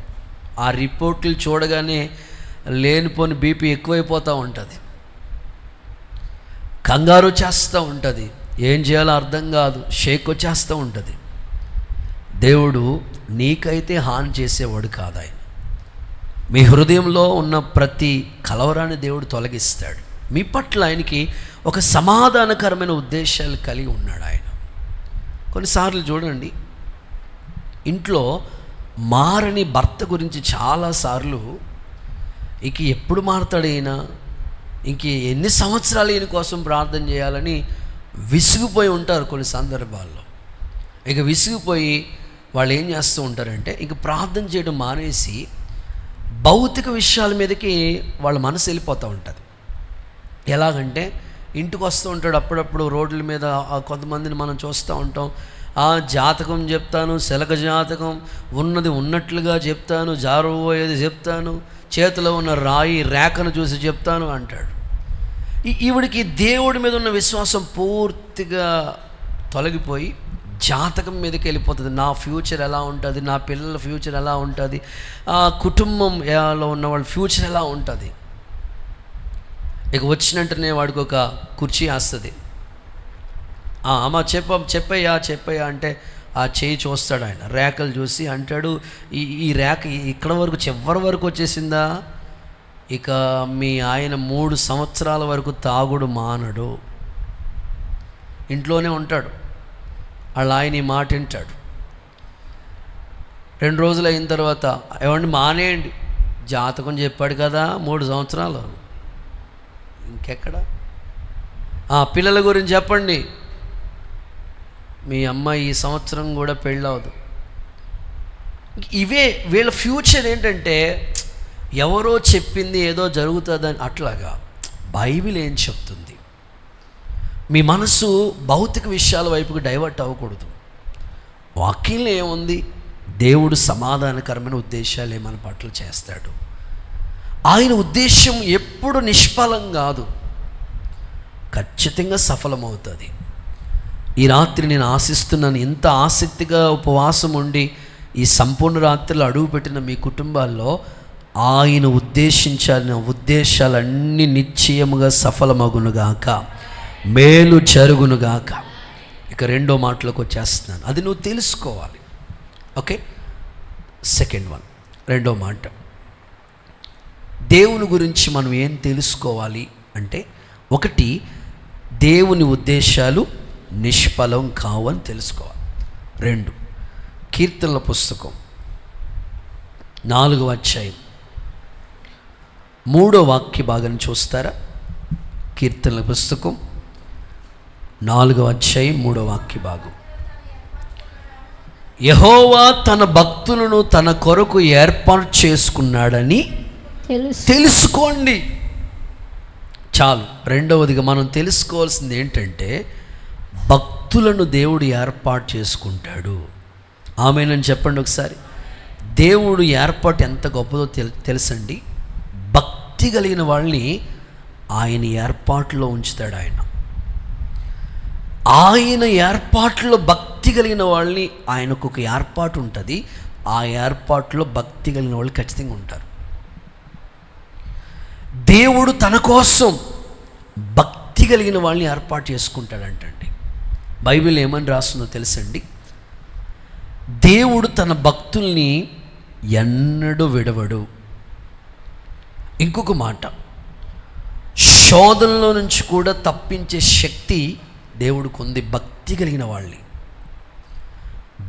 ఆ రిపోర్ట్లు చూడగానే లేనిపోని బీపీ ఎక్కువైపోతూ ఉంటుంది, కంగారు చేస్తూ ఉంటుంది, ఏం చేయాలో అర్థం కాదు, షేక్ వచ్చేస్తూ ఉంటుంది. దేవుడు నీకైతే హాని చేసేవాడు కాదు. ఆయన మీ హృదయంలో ఉన్న ప్రతి కలవరాన్ని దేవుడు తొలగిస్తాడు. మీ పట్ల ఆయనకి ఒక సమాధానకరమైన ఉద్దేశాలు కలిగి ఉన్నాడు ఆయన. కొన్నిసార్లు చూడండి, ఇంట్లో మారని భర్త గురించి చాలాసార్లు ఇంక ఎప్పుడు మారతాడు ఈయన, ఇంక ఎన్ని సంవత్సరాలు ఈయన కోసం ప్రార్థన చేయాలని విసిగిపోయి ఉంటారు. కొన్ని సందర్భాల్లో ఇక విసిగిపోయి వాళ్ళు ఏం చేస్తూ ఉంటారంటే, ఇంక ప్రార్థన చేయడం మానేసి భౌతిక విషయాల మీదకి వాళ్ళ మనసు వెళ్ళిపోతూ ఉంటుంది. ఎలాగంటే ఇంటికి వస్తూ ఉంటాడు, అప్పుడప్పుడు రోడ్ల మీద కొంతమందిని మనం చూస్తూ ఉంటాం. జాతకం చెప్తాను, శలక జాతకం ఉన్నది ఉన్నట్లుగా చెప్తాను, జారబోయేది చెప్తాను, చేతిలో ఉన్న రాయి రేఖను చూసి చెప్తాను అంటాడు. ఈవిడికి దేవుడి మీద ఉన్న విశ్వాసం పూర్తిగా తొలగిపోయి జాతకం మీదకి వెళ్ళిపోతుంది. నా ఫ్యూచర్ ఎలా ఉంటుంది, నా పిల్లల ఫ్యూచర్ ఎలా ఉంటుంది, కుటుంబంలో ఉన్న వాళ్ళ ఫ్యూచర్ ఎలా ఉంటుంది. ఇక వచ్చినట్టునే వాడికి ఒక కుర్చీ వేస్తుంది. అమ్మ చెప్పయ్యా అంటే ఆ చేయి చూస్తాడు ఆయన, రేఖలు చూసి అంటాడు, ఈ రేఖ ఇక్కడ వరకు చివరి వరకు వచ్చేసిందా, ఇక మీ ఆయన 3 సంవత్సరాల వరకు తాగుడు మానడు, ఇంట్లోనే ఉంటాడు, వాళ్ళ ఆయన ఈ మాట వింటాడు. 2 రోజులు అయిన తర్వాత, ఏమండి మానేయండి, జాతకం చెప్పాడు కదా 3 సంవత్సరాలు, ఇంకెక్కడ, పిల్లల గురించి చెప్పండి, మీ అమ్మాయి ఈ సంవత్సరం కూడా పెళ్ళవదు. ఇవే వీళ్ళ ఫ్యూచర్ ఏంటంటే, ఎవరో చెప్పింది ఏదో జరుగుతుందని అట్లాగా. బైబిల్ ఏం చెప్తుంది? మీ మనసు భౌతిక విషయాల వైపుకి డైవర్ట్ అవ్వకూడదు. వాక్యంలో ఏముంది? దేవుడు సమాధానకరమైన ఉద్దేశాలే మన పట్ల చేస్తాడు. ఆయన ఉద్దేశం ఎప్పుడు నిష్ఫలం కాదు, ఖచ్చితంగా సఫలమవుతుంది. ఈ రాత్రి నేను ఆశిస్తున్నాను, ఎంత ఆసక్తిగా ఉపవాసం ఉండి ఈ సంపూర్ణ రాత్రిలో అడుగుపెట్టిన మీ కుటుంబాల్లో ఆయన ఉద్దేశించాలిన ఉద్దేశాలన్నీ నిశ్చయముగా సఫలమగునుగాక, మేలు జరుగునుగాక. ఇక 2వ మాటలోకి వచ్చేస్తున్నాను, అది నువ్వు తెలుసుకోవాలి. ఓకే, సెకండ్ వన్, 2వ మాట, దేవుని గురించి మనం ఏం తెలుసుకోవాలి అంటే, 1 దేవుని ఉద్దేశాలు నిష్ఫలం కావని తెలుసుకోవాలి. 2 కీర్తనల పుస్తకం 4వ అధ్యాయం 3వ వాక్య భాగాన్ని చూస్తారా? కీర్తనల పుస్తకం 4వ అధ్యాయం 3వ వాక్య భాగం. యెహోవా తన భక్తులను తన కొరకు ఏర్పాటు చేసుకున్నాడని తెలుసుకోండి. చాలు. 2వదిగా మనం తెలుసుకోవాల్సింది ఏంటంటే, భక్తులను దేవుడు ఏర్పాటు చేసుకుంటాడు. ఆమేనని చెప్పండి ఒకసారి. దేవుడు ఏర్పాటు ఎంత గొప్పదో తెలుసండి. భక్తి కలిగిన వాళ్ళని ఆయన ఏర్పాటులో ఉంచుతాడు. ఆయన ఏర్పాటులో భక్తి కలిగిన వాళ్ళని, ఆయనకు ఒక ఏర్పాటు ఉంటుంది, ఆ ఏర్పాటులో భక్తి కలిగిన వాళ్ళు ఖచ్చితంగా ఉంటారు. దేవుడు తన కోసం భక్తి కలిగిన వాళ్ళని ఏర్పాటు చేసుకుంటాడంటండి. బైబిల్ ఏమని రాస్తుందో తెలుసండి, దేవుడు తన భక్తుల్ని ఎన్నడూ విడవడు. ఇంకొక మాట, శోధనలో నుంచి కూడా తప్పించే శక్తి దేవుడికి ఉంది భక్తి కలిగిన వాళ్ళని.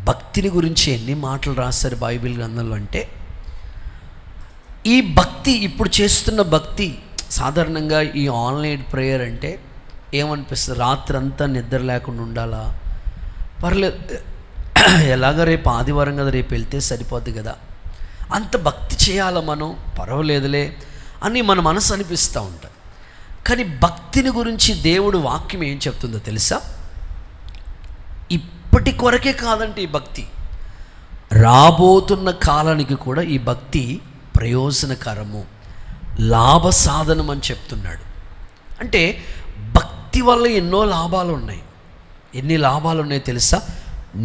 భక్తిని గురించి ఎన్ని మాటలు రాశారు బైబిల్ గ్రంథంలో అంటే, ఈ భక్తి ఇప్పుడు చేస్తున్న భక్తి, సాధారణంగా ఈ ఆన్లైన్ ప్రేయర్ అంటే ఏమనిపిస్తుంది, రాత్రి అంతా నిద్ర లేకుండా ఉండాలా, పర్లేదు ఎలాగ రేపు ఆదివారం కదా, రేపు వెళ్తే సరిపోద్ది కదా, అంత భక్తి చేయాలా మనం, పర్వాలేదులే అని మన మనసు అనిపిస్తూ ఉంటుంది. కానీ భక్తిని గురించి దేవుడు వాక్యం ఏం చెప్తుందో తెలుసా? ఇప్పటి కొరకే కాదంటే ఈ భక్తి, రాబోతున్న కాలానికి కూడా ఈ భక్తి ప్రయోజనకరము, లాభ సాధనం అని చెప్తున్నాడు. అంటే భక్తి వల్ల ఎన్నో లాభాలు ఉన్నాయి. ఎన్ని లాభాలు ఉన్నాయో తెలుసా?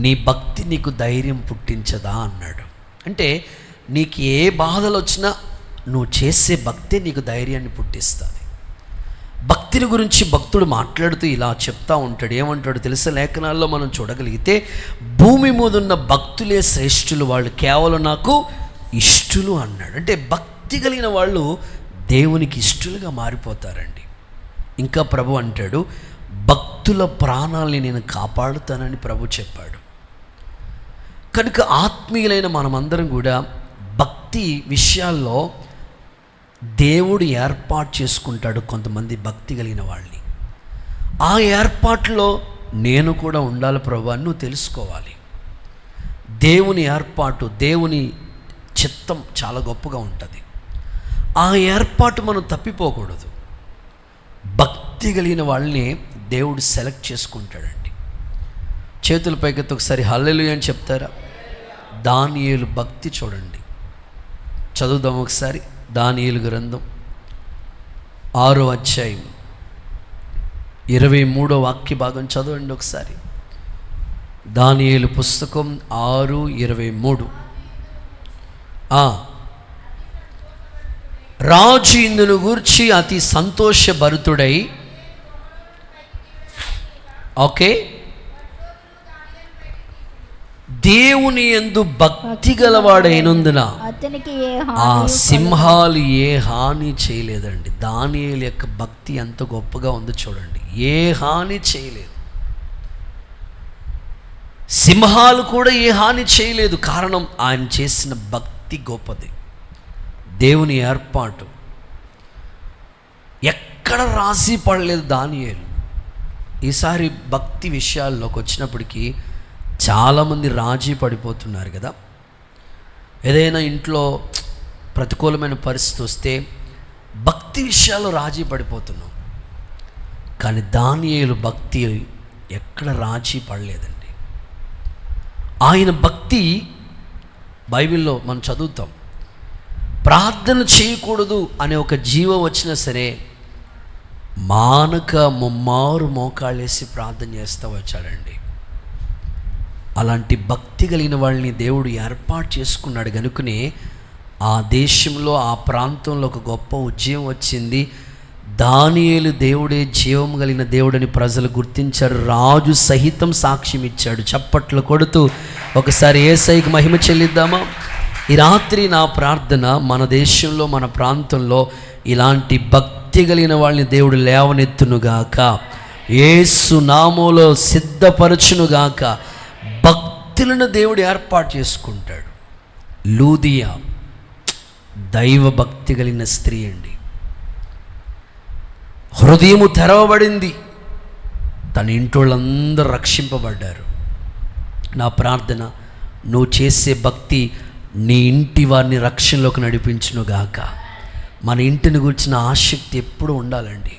నీ భక్తి నీకు ధైర్యం పుట్టించదా అన్నాడు. అంటే నీకు ఏ బాధలు వచ్చినా నువ్వు చేసే భక్తే నీకు ధైర్యాన్ని పుట్టిస్తుంది. భక్తిని గురించి భక్తుడు మాట్లాడుతూ ఇలా చెప్తా ఉంటాడు. ఏమంటాడు తెలుసా? లేఖనాల్లో మనం చూడగలిగితే భూమి మీద ఉన్న భక్తులే శ్రేష్ఠులు, వాళ్ళు కేవలం నాకు ఇష్టులు అన్నాడు. అంటే భక్తి కలిగిన వాళ్ళు దేవునికి ఇష్టలుగా మారిపోతారండి. ఇంకా ప్రభు అంటాడు, భక్తుల ప్రాణాలని నేను కాపాడుతానని ప్రభు చెప్పాడు. కనుక ఆత్మీయులైన మనమందరం కూడా భక్తి విషయాల్లో దేవుడు ఏర్పాటు చేసుకుంటాడు కొంతమంది భక్తి కలిగిన వాళ్ళని. ఆ ఏర్పాట్లో నేను కూడా ఉండాలి ప్రభు అని నువ్వు తెలుసుకోవాలి. దేవుని ఏర్పాటు, దేవుని చిత్తం చాలా గొప్పగా ఉంటుంది. ఆ ఏర్పాటు మనం తప్పిపోకూడదు. భక్తి కలిగిన వాళ్ళని దేవుడు సెలెక్ట్ చేసుకుంటాడండి. చేతుల పైకెత్తి ఒకసారి హల్లెలూయా అని చెప్తారా? దానియేలు భక్తి చూడండి, చదువుదాం ఒకసారి. దానియేలు గ్రంథం 6వ అధ్యాయం 23వ వాక్య భాగం చదవండి ఒకసారి. దానియేలు పుస్తకం 6:23. రాజు ఇందును గూర్చి అతి సంతోషభరితుడై, ఓకే, దేవుని యందు భక్తి గలవాడైనందున అతనికి ఆ సింహాలు ఏ హాని చేయలేదండి. దానియేలు యొక్క భక్తి ఎంత గొప్పగా ఉందో చూడండి. ఏ హాని చేయలేదు. సింహాలు కూడా ఏ హాని చేయలేదు. కారణం ఆయన చేసిన భక్తి గొప్పది. దేవుని ఏర్పాటు ఎక్కడ రాసి పడలేదు దానియేలు. ఈసారి భక్తి విషయాల్లోకి వచ్చినప్పటికీ చాలామంది రాజీ పడిపోతున్నారు కదా. ఏదైనా ఇంట్లో ప్రతికూలమైన పరిస్థితి వస్తే భక్తి విషయాల్లో రాజీ పడిపోతున్నాం. కానీ దానియేలు భక్తి ఎక్కడ రాజీ పడలేదండి. ఆయన భక్తి బైబిల్లో మనం చదువుతాం. ప్రార్థన చేయకూడదు అనే ఒక జీవం వచ్చినా సరే మానక ముమ్మారు మోకాళ్ళేసి ప్రార్థన చేస్తూ వచ్చాడండి. అలాంటి భక్తి కలిగిన వాళ్ళని దేవుడు ఏర్పాటు చేసుకున్నాడు. కనుకనే ఆ దేశంలో, ఆ ప్రాంతంలో ఒక గొప్ప ఉద్యమం వచ్చింది. దానియేలు దేవుడే జీవం కలిగిన దేవుడని ప్రజలు గుర్తించారు. రాజు సహితం సాక్ష్యం ఇచ్చాడు. చప్పట్లు కొడుతూ ఒకసారి యేసయ్యకి మహిమ చెల్లిద్దామా? ఈ రాత్రి నా ప్రార్థన, మన దేశంలో, మన ప్రాంతంలో ఇలాంటి భక్తి కలిగిన వాళ్ళని దేవుడు లేవనెత్తునుగాక, యేసు నామములో సిద్ధపరచునుగాక. భక్తులను దేవుడు ఏర్పాటు చేసుకుంటాడు. లూదియా దైవ భక్తి కలిగిన స్త్రీ అండి. హృదయము తెరవబడింది. తన ఇంటోళ్ళందరూ రక్షింపబడ్డారు. నా ప్రార్థన, నువ్వు చేసే భక్తి నీ ఇంటి వారిని రక్షణలోకి నడిపించునుగాక. మన ఇంటిని గురించిన ఆసక్తి ఎప్పుడు ఉండాలండి.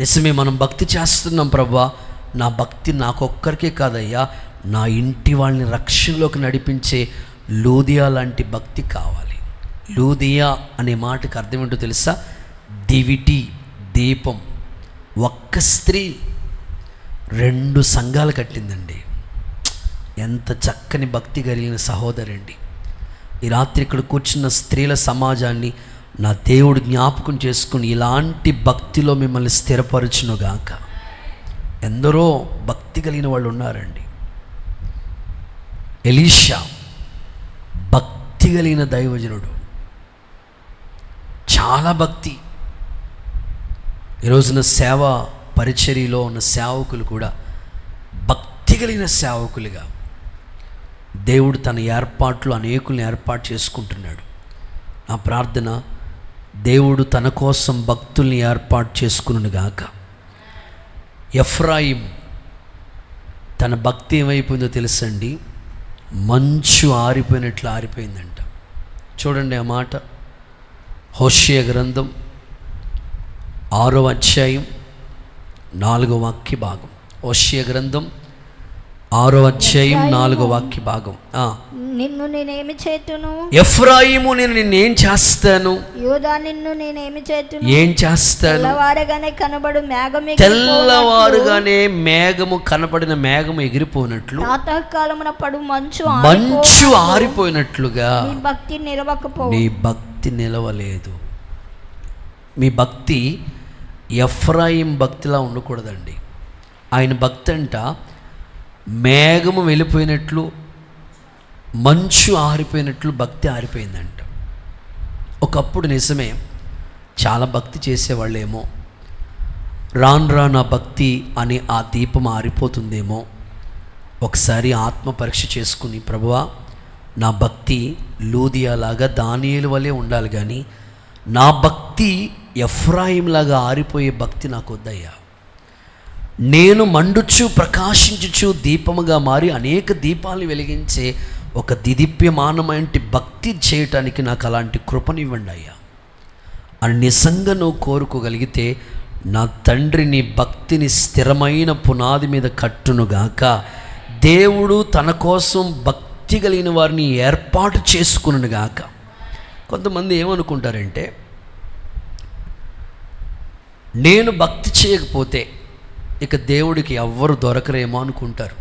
నిజమే, మనం భక్తి చేస్తున్నాం ప్రభువా, నా భక్తి నాకొక్కరికే కాదయ్యా, నా ఇంటి వాళ్ళని రక్షణలోకి నడిపించే లూదియా లాంటి భక్తి కావాలి. లూదియా అనే మాటకు అర్థం ఏంటో తెలుసా? దివిటి, దీపం. ఒక్క స్త్రీ 2 సంఘాలు కట్టిందండి. ఎంత చక్కని భక్తి కలిగిన సహోదరండి. ఈ రాత్రి ఇక్కడ కూర్చున్న స్త్రీల సమాజాన్ని నా దేవుడు జ్ఞాపకం చేసుకుని ఇలాంటి భక్తిలో మిమ్మల్ని స్థిరపరచునుగాక. ఎందరో భక్తి కలిగిన వాళ్ళు ఉన్నారండి. ఎలీషా భక్తి కలిగిన దైవజనుడు, చాలా భక్తి. ఈరోజున సేవ పరిచర్యలో ఉన్న సేవకులు కూడా భక్తి కలిగిన సేవకులుగా దేవుడు తన ఏర్పాట్లు అనేకుల్ని ఏర్పాటు చేసుకుంటున్నాడు. నా ప్రార్థన, దేవుడు తన కోసం భక్తుల్ని ఏర్పాటు చేసుకునుగాక. ఎఫ్రాయిం తన భక్తి ఏమైపోయిందో తెలుసండి? మంచు ఆరిపోయినట్లు ఆరిపోయిందంట. చూడండి ఆ మాట. హోషేయ గ్రంథం 6వ అధ్యాయం 4వ వాక్య భాగం. హోషేయ గ్రంథం 6వ అధ్యాయం 4వ వాక్య భాగం. నిన్ను నేనేమి చేతును? ఎఫ్రాయిము, నేను నిన్నేం చేస్తాను? యూదా, నిన్ను నేనేమి చేతును? ఏం చేస్తాను? తెల్లవారుగానే కనబడు మేఘము, తెల్లవారుగానే మేఘము కనబడిన మేఘము ఎగిరిపోయినట్లు, ప్రాతకాలమున పడు మంచు ఆరిపోయినట్లుగా నీ భక్తి నిలవకపో. నీ భక్తి నిలవలేదు. మీ భక్తి ఎఫ్రాయిం భక్తిలా ఉండకూడదండి. ఆయన భక్తి అంట మేఘము వెళ్ళిపోయినట్లు, మంచు ఆరిపోయినట్లు భక్తి ఆరిపోయిందంట. ఒకప్పుడు నిజమే, చాలా భక్తి చేసేవాళ్ళేమో, రాను రాను భక్తి అని ఆ దీపం ఆరిపోతుందేమో. ఒకసారి ఆత్మ పరీక్ష చేసుకుని, ప్రభువా నా భక్తి లూదియాలాగా దానియేలు వలె ఉండాలి, కానీ నా భక్తి ఎఫ్రాయింలాగా ఆరిపోయే భక్తి నాకు వద్దయ్యా. నేను మండుచు ప్రకాశించుచు దీపముగా మారి అనేక దీపాలను వెలిగించే ఒక దిదీప్యమానమైన భక్తి చేయటానికి నాకు అలాంటి కృపనివ్వండి అయ్యా అని నిజంగా నువ్వు కోరుకోగలిగితే, నా తండ్రి నీ భక్తిని స్థిరమైన పునాది మీద కట్టునుగాక. దేవుడు తన కోసం భక్తి కలిగిన వారిని ఏర్పాటు చేసుకునుగాక. కొంతమంది ఏమనుకుంటారంటే, నేను భక్తి చేయకపోతే ఇక దేవుడికి ఎవ్వరు దొరకరేమో అనుకుంటారు.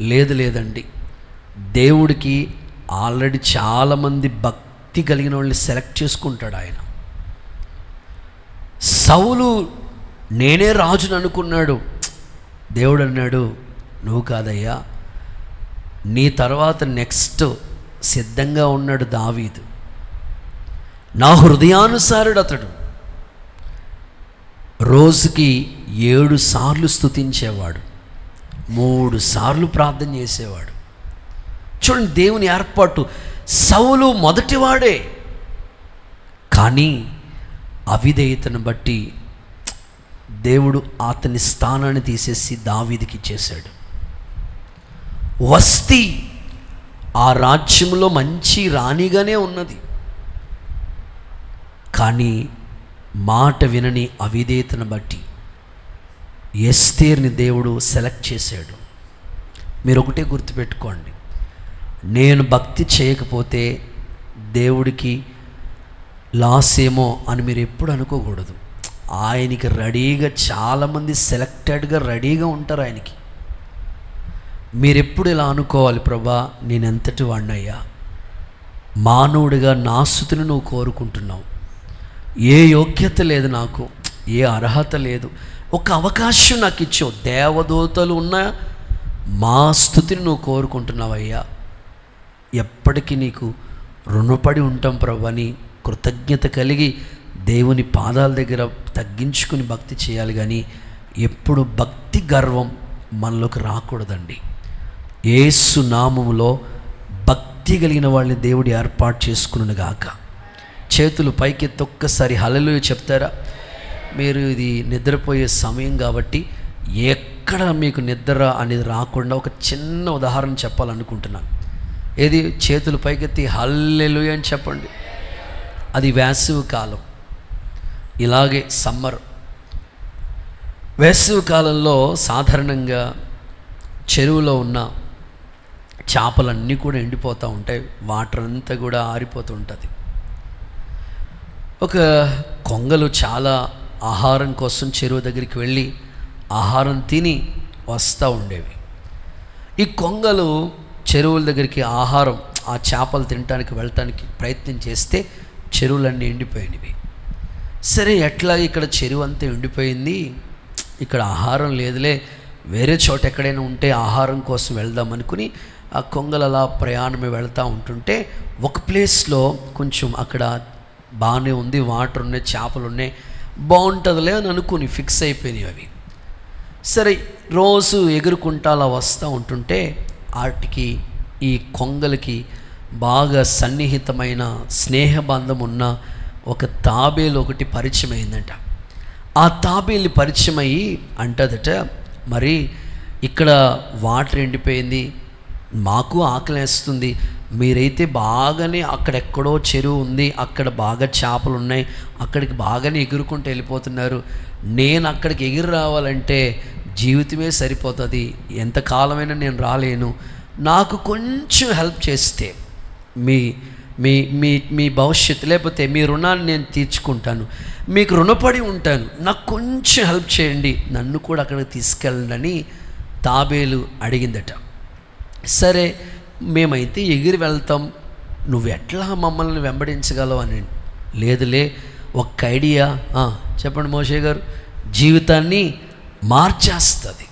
లేదండి, దేవుడికి ఆల్రెడీ చాలామంది భక్తి కలిగిన వాళ్ళని సెలెక్ట్ చేసుకుంటాడు ఆయన. సౌలు నేనే రాజుని అనుకున్నాడు. దేవుడు అన్నాడు, నువ్వు కాదయ్యా, నీ తర్వాత నెక్స్ట్ సిద్ధంగా ఉన్నాడు దావీదు. నా హృదయానుసారుడు అతడు. రోజుకి 7 సార్లు స్తుతించేవాడు, 3 సార్లు ప్రార్థన చేసేవాడు. చూడండి దేవుని ఏర్పాటు. సౌలు మొదటివాడే, కానీ అవిధేయతను బట్టి దేవుడు అతని స్థానాన్ని తీసేసి దావీదుకి ఇచ్చేశాడు. వస్తీ ఆ రాజ్యంలో మంచి రాణిగానే ఉన్నది, కానీ మాట వినని అవిధేయతను బట్టి ఎస్తేర్ని దేవుడు సెలెక్ట్ చేశాడు. మీరు ఒకటే గుర్తుపెట్టుకోండి, నేను భక్తి చేయకపోతే దేవుడికి లాస్ ఏమో అని మీరు ఎప్పుడు అనుకోకూడదు. ఆయనకి రెడీగా చాలామంది సెలెక్టెడ్గా రెడీగా ఉంటారు ఆయనకి. మీరెప్పుడు ఇలా అనుకోవాలి, ప్రభా నేను ఎంతటి వాడినయ్యా, మానవుడిగా నా స్తుతిని నువ్వు కోరుకుంటున్నావు, ఏ యోగ్యత లేదు నాకు, ఏ అర్హత లేదు, ఒక అవకాశం నాకు ఇచ్చావు, దేవదూతలు ఉన్న మా స్తుతిని నువ్వు కోరుకుంటున్నావయ్యా, ఎప్పటికీ నీకు రుణపడి ఉంటాం ప్రభు అని కృతజ్ఞత కలిగి దేవుని పాదాల దగ్గర తగ్గించుకుని భక్తి చేయాలి. కానీ ఎప్పుడు భక్తి గర్వం మనలోకి రాకూడదండి. యేసు నామములో భక్తి కలిగిన వాళ్ళని దేవుడు ఏర్పాటు చేసుకునుగాక. చేతులు పైకెత్తి ఒక్కసారి హల్లెలూయా చెప్తారా? మీరు ఇది నిద్రపోయే సమయం కాబట్టి ఎక్కడ మీకు నిద్ర అనేది రాకుండా ఒక చిన్న ఉదాహరణ చెప్పాలనుకుంటున్నాను. ఏది? చేతులు పైకెత్తి హల్లెలూయా అని చెప్పండి. అది వేసవి కాలం, ఇలాగే సమ్మర్. వేసవి కాలంలో సాధారణంగా చెరువులో ఉన్న చేపలన్నీ కూడా ఎండిపోతూ ఉంటాయి, వాటర్ అంతా కూడా ఆరిపోతూ ఉంటుంది. ఒక కొంగలు చాలా ఆహారం కోసం చెరువు దగ్గరికి వెళ్ళి ఆహారం తిని వస్తూ ఉండేవి. ఈ కొంగలు చెరువుల దగ్గరికి ఆహారం, ఆ చేపలు తినడానికి వెళ్ళటానికి ప్రయత్నం చేస్తే చెరువులన్నీ ఎండిపోయినవి. సరే, ఎట్లా ఇక్కడ చెరువు అంతా ఎండిపోయింది, ఇక్కడ ఆహారం లేదులే, వేరే చోట ఎక్కడైనా ఉంటే ఆహారం కోసం వెళ్దామనుకుని ఆ కొంగలు అలా ప్రయాణమే వెళ్తూ ఉంటుంటే ఒక ప్లేస్లో కొంచెం అక్కడ బాగానే ఉంది, వాటర్ ఉన్నాయి, చేపలు ఉన్నాయి, బాగుంటుందిలే అని అనుకుని ఫిక్స్ అయిపోయినాయి అవి. సరే, రోజు ఎగురుకుంటా అలా వస్తూ ఉంటుంటే వాటికి, ఈ కొంగలకి బాగా సన్నిహితమైన స్నేహబంధం ఉన్న ఒక తాబేలు ఒకటి పరిచయం అయిందంట. ఆ తాబేలు పరిచయం అయ్యి అంటదట, మరి ఇక్కడ వాటర్ ఎండిపోయింది, మాకు ఆకలేస్తుంది, మీరైతే బాగానే అక్కడెక్కడో చెరువు ఉంది, అక్కడ బాగా చేపలు ఉన్నాయి, అక్కడికి బాగానే ఎగురుకుంటూ వెళ్ళిపోతున్నారు, నేను అక్కడికి ఎగిరి రావాలంటే జీవితమే సరిపోతుంది, ఎంతకాలమైనా నేను రాలేను, నాకు కొంచెం హెల్ప్ చేస్తే మీ మీ మీ మీ భవిష్యత్తు, లేకపోతే మీ రుణాన్ని నేను తీర్చుకుంటాను, మీకు రుణపడి ఉంటాను, నాకు కొంచెం హెల్ప్ చేయండి, నన్ను కూడా అక్కడికి తీసుకెళ్ళండి అని తాబేలు అడిగిందట. సరే, మేమైతే ఎగిరి వెళ్తాం, నువ్వు ఎట్లా మమ్మల్ని వెంబడించగలవు అని. లేదులే, ఒక్క ఐడియా చెప్పండి మోషే గారు, జీవితాన్ని మార్చేస్తుంది.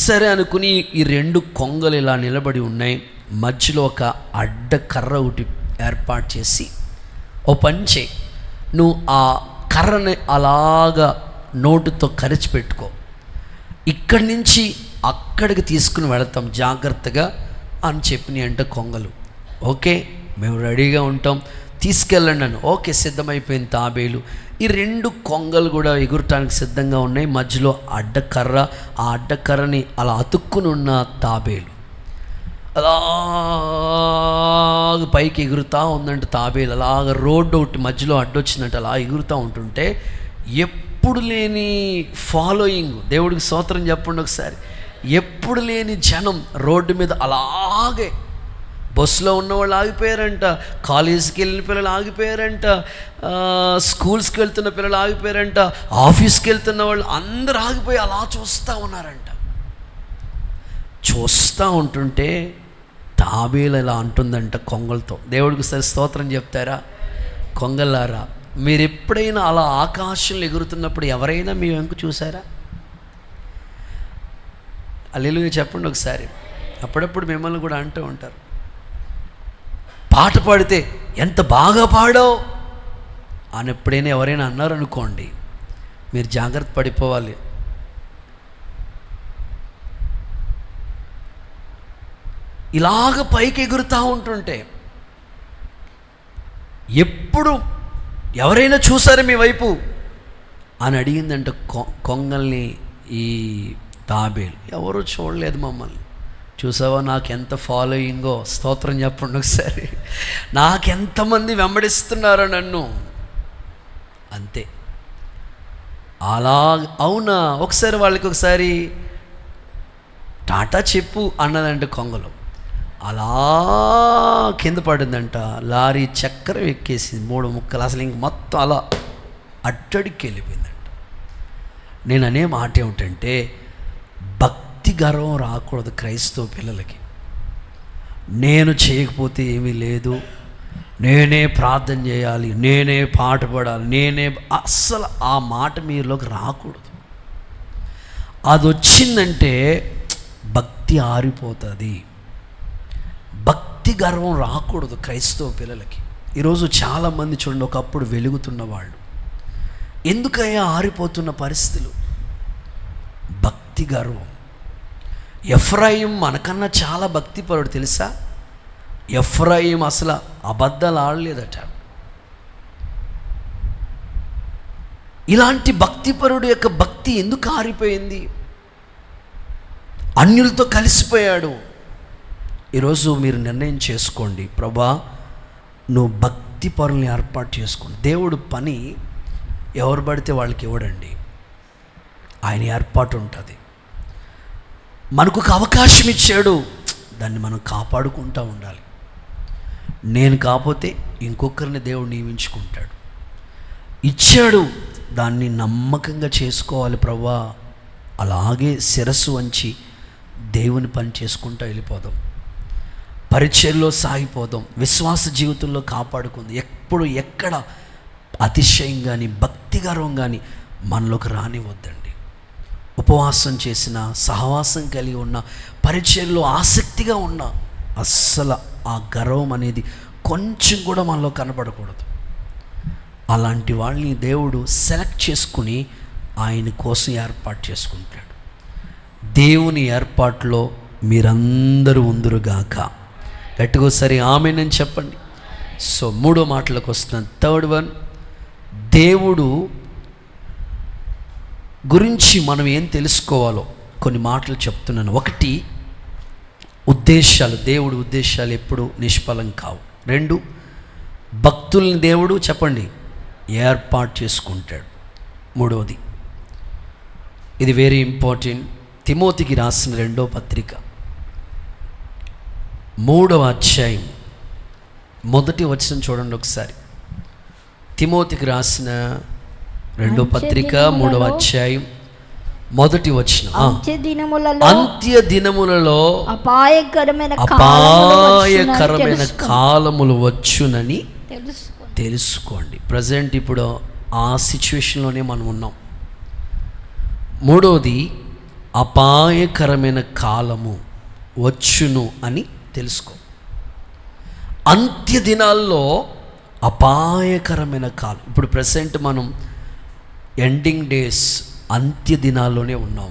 సరే అనుకుని ఈ 2 కొంగలు ఇలా నిలబడి ఉన్నాయి. మధ్యలో ఒక అడ్డ కర్ర ఒకటి ఏర్పాటు చేసి, ఓ పని చేయి, నువ్వు ఆ కర్రని అలాగా నోటుతో కరిచి పెట్టుకో, ఇక్కడి నుంచి అక్కడికి తీసుకుని వెళతాం జాగ్రత్తగా అని చెప్పినాయి అంట కొంగలు. ఓకే, మేము రెడీగా ఉంటాం, తీసుకెళ్ళండి అని. ఓకే, సిద్ధమైపోయింది తాబేలు. ఈ 2 కొంగలు కూడా ఎగురటానికి సిద్ధంగా ఉన్నాయి. మధ్యలో అడ్డకర్ర, ఆ అడ్డకర్రని అలా అతుక్కుని ఉన్న తాబేలు అలాగ పైకి ఎగురుతూ ఉందంట. తాబేలు అలాగ రోడ్డు ఒకటి మధ్యలో అడ్డొచ్చిందంట, అలా ఎగురుతూ ఉంటుంటే ఎప్పుడు లేని ఫాలోయింగ్, దేవుడికి స్తోత్రం చెప్పండి ఒకసారి. ఎప్పుడు లేని జనం రోడ్డు మీద అలాగే, బస్సులో ఉన్నవాళ్ళు ఆగిపోయారంట, కాలేజీకి వెళ్ళిన పిల్లలు ఆగిపోయారంట, స్కూల్స్కి వెళ్తున్న పిల్లలు ఆగిపోయారంట, ఆఫీస్కి వెళ్తున్న వాళ్ళు అందరూ ఆగిపోయి అలా చూస్తూ ఉన్నారంట. చూస్తూ ఉంటుంటే తాబేలు ఇలా అంటుందంట కొంగలతో. దేవుడికి సరి స్తోత్రం చెప్తారా? కొంగలారా, మీరు ఎప్పుడైనా అలా ఆకాశంలో ఎగురుతున్నప్పుడు ఎవరైనా మీ వెంక చూసారా? హల్లెలూయా చెప్పండి ఒకసారి. అప్పుడప్పుడు మిమ్మల్ని కూడా అంటూ ఉంటారు, పాట పాడితే ఎంత బాగా పాడావు అని ఎప్పుడైనా ఎవరైనా అన్నారనుకోండి, మీరు జాగ్రత్త పడిపోవాలి. ఇలాగ పైకి ఎగురుతూ ఉంటుంటే ఎప్పుడు ఎవరైనా చూసారా మీ వైపు అని అడిగిందంట కొంగల్ని ఈ తాబేలు. ఎవరు చూడలేదు మమ్మల్ని. చూసావా నాకెంత ఫాలోయింగో, స్తోత్రం చెప్పండి ఒకసారి. నాకెంతమంది వెంబడిస్తున్నారో నన్ను. అంతే. అలా అవునా, ఒకసారి వాళ్ళకి ఒకసారి టాటా చెప్పు అన్నదంట కొంగలు. అలా కింద పడిందంట. లారీ చక్రం ఎక్కేసింది 3 ముక్కలు. అసలు ఇంక మొత్తం అలా అట్టడికి వెళ్ళిపోయిందంట. నేను అనే మాట ఏమిటంటే, భక్తి గర్వం రాకూడదు క్రైస్తవ పిల్లలకి. నేను చేయకపోతే ఏమీ లేదు, నేనే ప్రార్థన చేయాలి, నేనే పాట పాడాలి, నేనే, అస్సలు ఆ మాట మీలోకి రాకూడదు. అది వచ్చిందంటే భక్తి ఆరిపోతుంది. భక్తి గర్వం రాకూడదు క్రైస్తవ పిల్లలకి. ఈరోజు చాలామంది చూడండి, ఒకప్పుడు వెలుగుతున్న వాళ్ళు ఎందుకయ్యా ఆరిపోతున్న పరిస్థితులు? భక్తి గర్వం. ఎఫ్రాయిం మనకన్నా చాలా భక్తిపరుడు తెలుసా? ఎఫ్రాయిం అసలు అబద్ధాలు ఆడలేదట. ఇలాంటి భక్తిపరుడు యొక్క భక్తి ఎందుకు ఆరిపోయింది? అన్యులతో కలిసిపోయాడు. ఈరోజు మీరు నిర్ణయం చేసుకోండి, ప్రభా నువ్వు భక్తి పరుల్ని ఏర్పాటు చేసుకోండి. దేవుడు పని ఎవరు పడితే వాళ్ళకి ఇవ్వడండి, ఆయన ఏర్పాటు ఉంటుంది. మనకు ఒక అవకాశం ఇచ్చాడు, దాన్ని మనం కాపాడుకుంటూ ఉండాలి. నేను కాకపోతే ఇంకొకరిని దేవుడు నియమించుకుంటాడు. ఇచ్చాడు, దాన్ని నమ్మకంగా చేసుకోవాలి. ప్రభా అలాగే శిరస్సు వంచి దేవుని పని చేసుకుంటూ వెళ్ళిపోదాం, పరిచర్యలో సాగిపోదాం, విశ్వాస జీవితంలో కాపాడుకుందాం. ఎప్పుడు ఎక్కడ అతిశయం కానీ భక్తి గర్వం కానీ మనలోకి రానివద్దండి. ఉపవాసం చేసిన, సహవాసం కలిగి ఉన్న, పరిచర్యలో ఆసక్తిగా ఉన్న, అస్సలు ఆ గర్వం అనేది కొంచెం కూడా మనలో కనపడకూడదు. అలాంటి వాళ్ళని దేవుడు సెలెక్ట్ చేసుకుని ఆయన కోసం ఏర్పాటు చేసుకుంటాడు. దేవుని ఏర్పాటులో మీరందరూ ఉందురుగాక. గట్టిగా సరే ఆమేన్ చెప్పండి. సో 3వ మాటలకు వస్తున్నాను. 3rd వన్, దేవుడు గురించి మనం ఏం తెలుసుకోవాలో కొన్ని మాటలు చెప్తున్నాను. 1, ఉద్దేశాలు. దేవుడు ఉద్దేశాలు ఎప్పుడు నిష్ఫలం కావు. 2, భక్తుల్ని దేవుడు చెప్పండి ఏర్పాటు చేసుకుంటాడు. 3వది, ఇది వెరీ ఇంపార్టెంట్, తిమోతికి రాసిన 2వ పత్రిక 3వ అధ్యాయం 1వ వచనం చూడండి ఒకసారి. తిమోతికి రాసిన 2వ పత్రిక 3వ అధ్యాయం 1వ వచనం. అంత్య దినములలో అపాయకరమైన కాలములు వచ్చునని తెలుసుకోండి. ప్రజెంట్ ఇప్పుడు ఆ సిచ్యువేషన్లోనే మనం ఉన్నాం. మూడవది, అపాయకరమైన కాలము వచ్చును అని తెలుసుకో. అంత్య దినాల్లో అపాయకరమైన కాలం. ఇప్పుడు ప్రెసెంట్ మనం ఎండింగ్ డేస్, అంత్య దినాల్లోనే ఉన్నాం,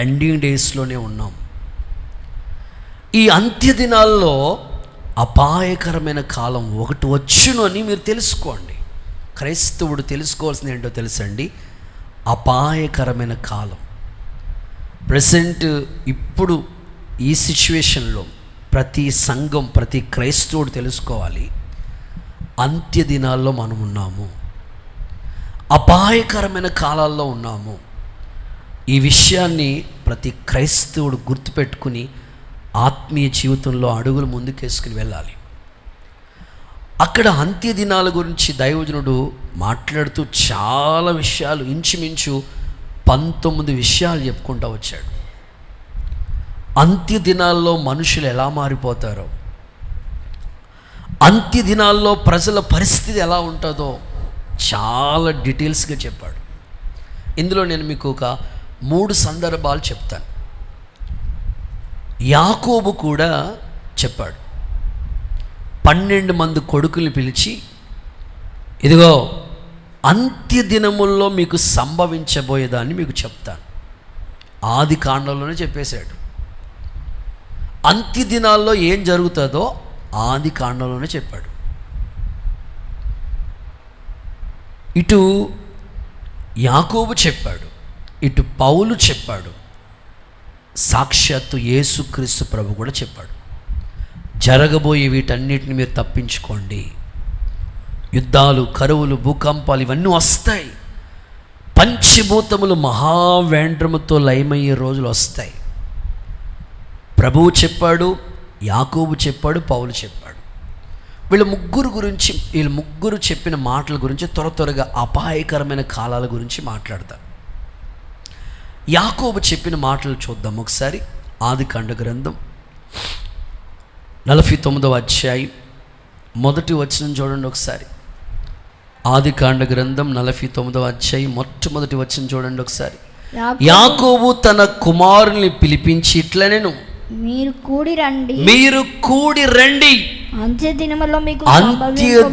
ఎండింగ్ డేస్లోనే ఉన్నాం. ఈ అంత్య దినాల్లో అపాయకరమైన కాలం ఒకటి వచ్చును అని మీరు తెలుసుకోండి. క్రైస్తవుడు తెలుసుకోవాల్సింది ఏంటో తెలుసండి, అపాయకరమైన కాలం. ప్రెసెంట్ ఇప్పుడు ఈ సిచ్యువేషన్లో ప్రతి సంఘం, ప్రతి క్రైస్తవుడు తెలుసుకోవాలి, అంత్య దినాల్లో మనం ఉన్నాము, అపాయకరమైన కాలాల్లో ఉన్నాము. ఈ విషయాన్ని ప్రతి క్రైస్తవుడు గుర్తుపెట్టుకుని ఆత్మీయ జీవితంలో అడుగులు ముందుకేసుకుని వెళ్ళాలి. అక్కడ అంత్య దినాల గురించి దైవజనుడు మాట్లాడుతూ చాలా విషయాలు, ఇంచుమించు 19 విషయాలు చెప్పుకుంటూ వచ్చాడు. అంత్య దినాల్లో మనుషులు ఎలా మారిపోతారో, అంత్య దినాల్లో ప్రజల పరిస్థితి ఎలా ఉంటుందో చాలా డీటెయిల్స్గా చెప్పాడు. ఇందులో నేను మీకు ఒక 3 సందర్భాలు చెప్తాను. యాకోబు కూడా చెప్పాడు. 12 మంది కొడుకుల్ని పిలిచి, ఇదిగో అంత్య దినముల్లో మీకు సంభవించబోయేదాన్ని మీకు చెప్తాను. ఆది కాండంలోనే చెప్పేశాడు. అంత్య దినాల్లో ఏం జరుగుతుందో ఆది కాండంలోనే చెప్పాడు. ఇటు యాకోబు చెప్పాడు, ఇటు పౌలు చెప్పాడు, సాక్షాత్తు యేసుక్రీస్తు ప్రభు కూడా చెప్పాడు. జరగబోయే వీటన్నిటిని మీరు తప్పించుకోండి. యుద్ధాలు, కరువులు, భూకంపాలు ఇవన్నీ వస్తాయి. పంచభూతములు మహావేంద్రముతో లయమయ్యే రోజులు వస్తాయి. ప్రభువు చెప్పాడు, యాకోబు చెప్పాడు, పౌలు చెప్పాడు. వీళ్ళ ముగ్గురు చెప్పిన మాటల గురించి త్వరగా అపాయకరమైన కాలాల గురించి మాట్లాడతారు. యాకోబు చెప్పిన మాటలు చూద్దాం ఒకసారి. ఆది కాండ గ్రంథం 49వ అధ్యాయం 1వ వచనం చూడండి ఒకసారి. ఆది కాండ గ్రంథం 49వ అధ్యాయం 1వ వచనం చూడండి ఒకసారి. యాకోబు తన కుమారుల్ని పిలిపించి ఇట్లనెను, మీరు కూడి రండి, అంత్య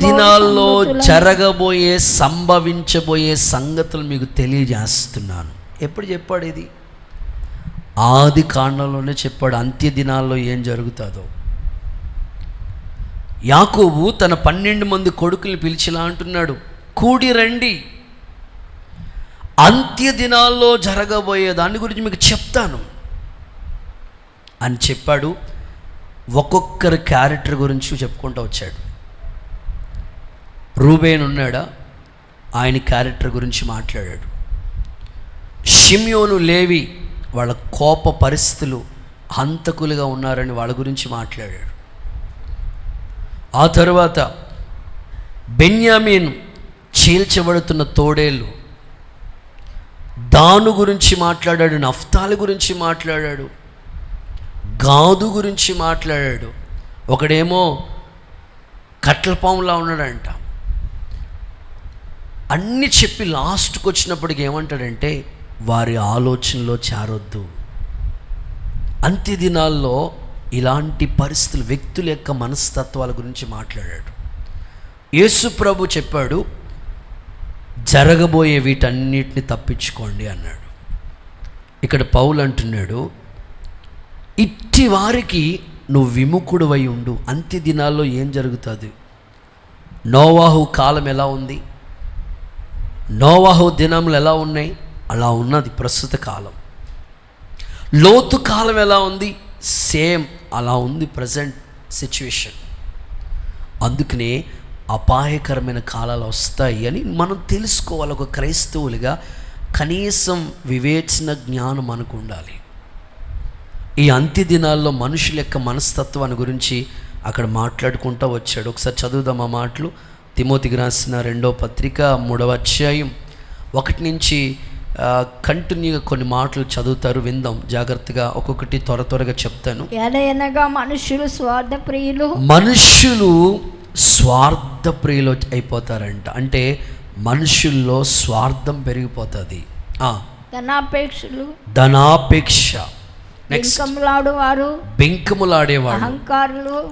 దినాల్లో జరగబోయే సంభవించబోయే సంగతులు మీకు తెలియజేస్తున్నాను. ఎప్పుడు చెప్పాడు ఇది? ఆది కాండంలోనే చెప్పాడు అంత్య దినాల్లో ఏం జరుగుతుందో. యాకోబు తన 12 మంది కొడుకుల్ని పిలిచిలా అంటున్నాడు, కూడి రండి, అంత్య దినాల్లో జరగబోయే దాని గురించి మీకు చెప్తాను అని చెప్పాడు. ఒక్కొక్కరి క్యారెక్టర్ గురించి చెప్పుకుంటూ వచ్చాడు. రూబేన్ ఉన్నాడా, ఆయన క్యారెక్టర్ గురించి మాట్లాడాడు. షిమ్యోను, లేవి వాళ్ళ కోప పరిస్థితులు, హంతకులుగా ఉన్నారని వాళ్ళ గురించి మాట్లాడాడు. ఆ తరువాత బెన్యామీను, చీల్చబడుతున్న తోడేళ్ళు, దాను గురించి మాట్లాడాడు, నఫ్తాలి గురించి మాట్లాడాడు, గాదు గురించి మాట్లాడాడు. ఒకడేమో కట్లపాములా ఉన్నాడంట. అన్నీ చెప్పి లాస్ట్కి వచ్చినప్పటికి ఏమంటాడంటే, వారి ఆలోచనలో చేరొద్దు. అంత్య దినాల్లో ఇలాంటి పరిస్థితులు, వ్యక్తుల యొక్క మనస్తత్వాల గురించి మాట్లాడాడు. యేసు ప్రభు చెప్పాడు, జరగబోయే వీటన్నిటిని తప్పించుకోండి అన్నాడు. ఇక్కడ పౌలు అంటున్నాడు, ఇట్టి వారికి నువ్వు విముఖుడువై ఉండు. అంత్య దినాల్లో ఏం జరుగుతుంది? నోవాహు కాలం ఎలా ఉంది, నోవాహు దినములు ఎలా ఉన్నాయి, అలా ఉన్నది ప్రస్తుత కాలం. లోతు కాలం ఎలా ఉంది, సేమ్ అలా ఉంది ప్రజెంట్ సిచ్యువేషన్. అందుకనే అపాయకరమైన కాలాలు వస్తాయి అని మనం తెలుసుకోవాలి. ఒక క్రైస్తవులుగా కనీసం వివేచన జ్ఞానం మనకు ఉండాలి. ఈ అంత్య దినాల్లో మనుషుల యొక్క మనస్తత్వాన్ని గురించి అక్కడ మాట్లాడుకుంటూ వచ్చాడు. ఒకసారి చదువుదాం ఆ మాటలు. తిమోతికి రాసిన 2వ పత్రిక 3వ అధ్యాయం 1 నుంచి కంటిన్యూగా కొన్ని మాటలు చదువుతారు, విందాం జాగ్రత్తగా. ఒక్కొక్కటి త్వరగా చెప్తాను. ఎలాగనగా మనుషులు స్వార్థప్రియులు, మనుషులు స్వార్థ ప్రియులు అయిపోతారంట. అంటే మనుషుల్లో స్వార్థం పెరిగిపోతుంది. ధనాపేక్ష, బెంకములాడేవాడు,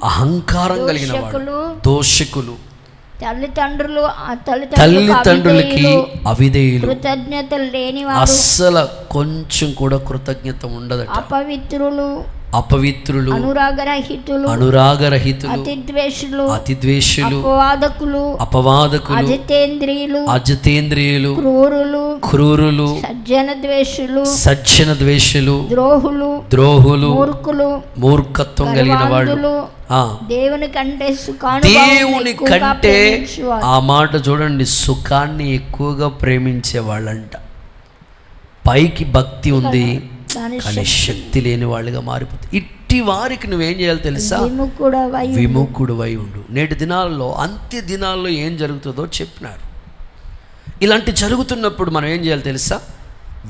అహంకారం కలిగిన వాడు, దోషకులు, తల్లిదండ్రులకి అవిధేయులు, కృతజ్ఞత లేని అస్సలు కొంచెం కూడా కృతజ్ఞత ఉండదట, అపవిత్రులు, అనురాగరహితులు, అతిద్వేషులు, అపవాదకులు, అజితేంద్రియులు, క్రూరులు, సజ్జన ద్వేషులు, ద్రోహులు, మూర్ఖత్వం కలిగిన వాళ్ళు. దేవుని కంటే ఆ మాట చూడండి, సుఖాన్ని ఎక్కువగా ప్రేమించే వాళ్ళంట. పైకి భక్తి ఉంది కానీ శక్తి లేని వాళ్ళుగా మారిపోతుంది. ఇట్టి వారికి నువ్వేం చేయాలి తెలుసా? విముఖుడువై ఉండు. నేటి దినాల్లో, అంత్య దినాల్లో ఏం జరుగుతుందో చెప్పినారు. ఇలాంటి జరుగుతున్నప్పుడు మనం ఏం చేయాలి తెలుసా?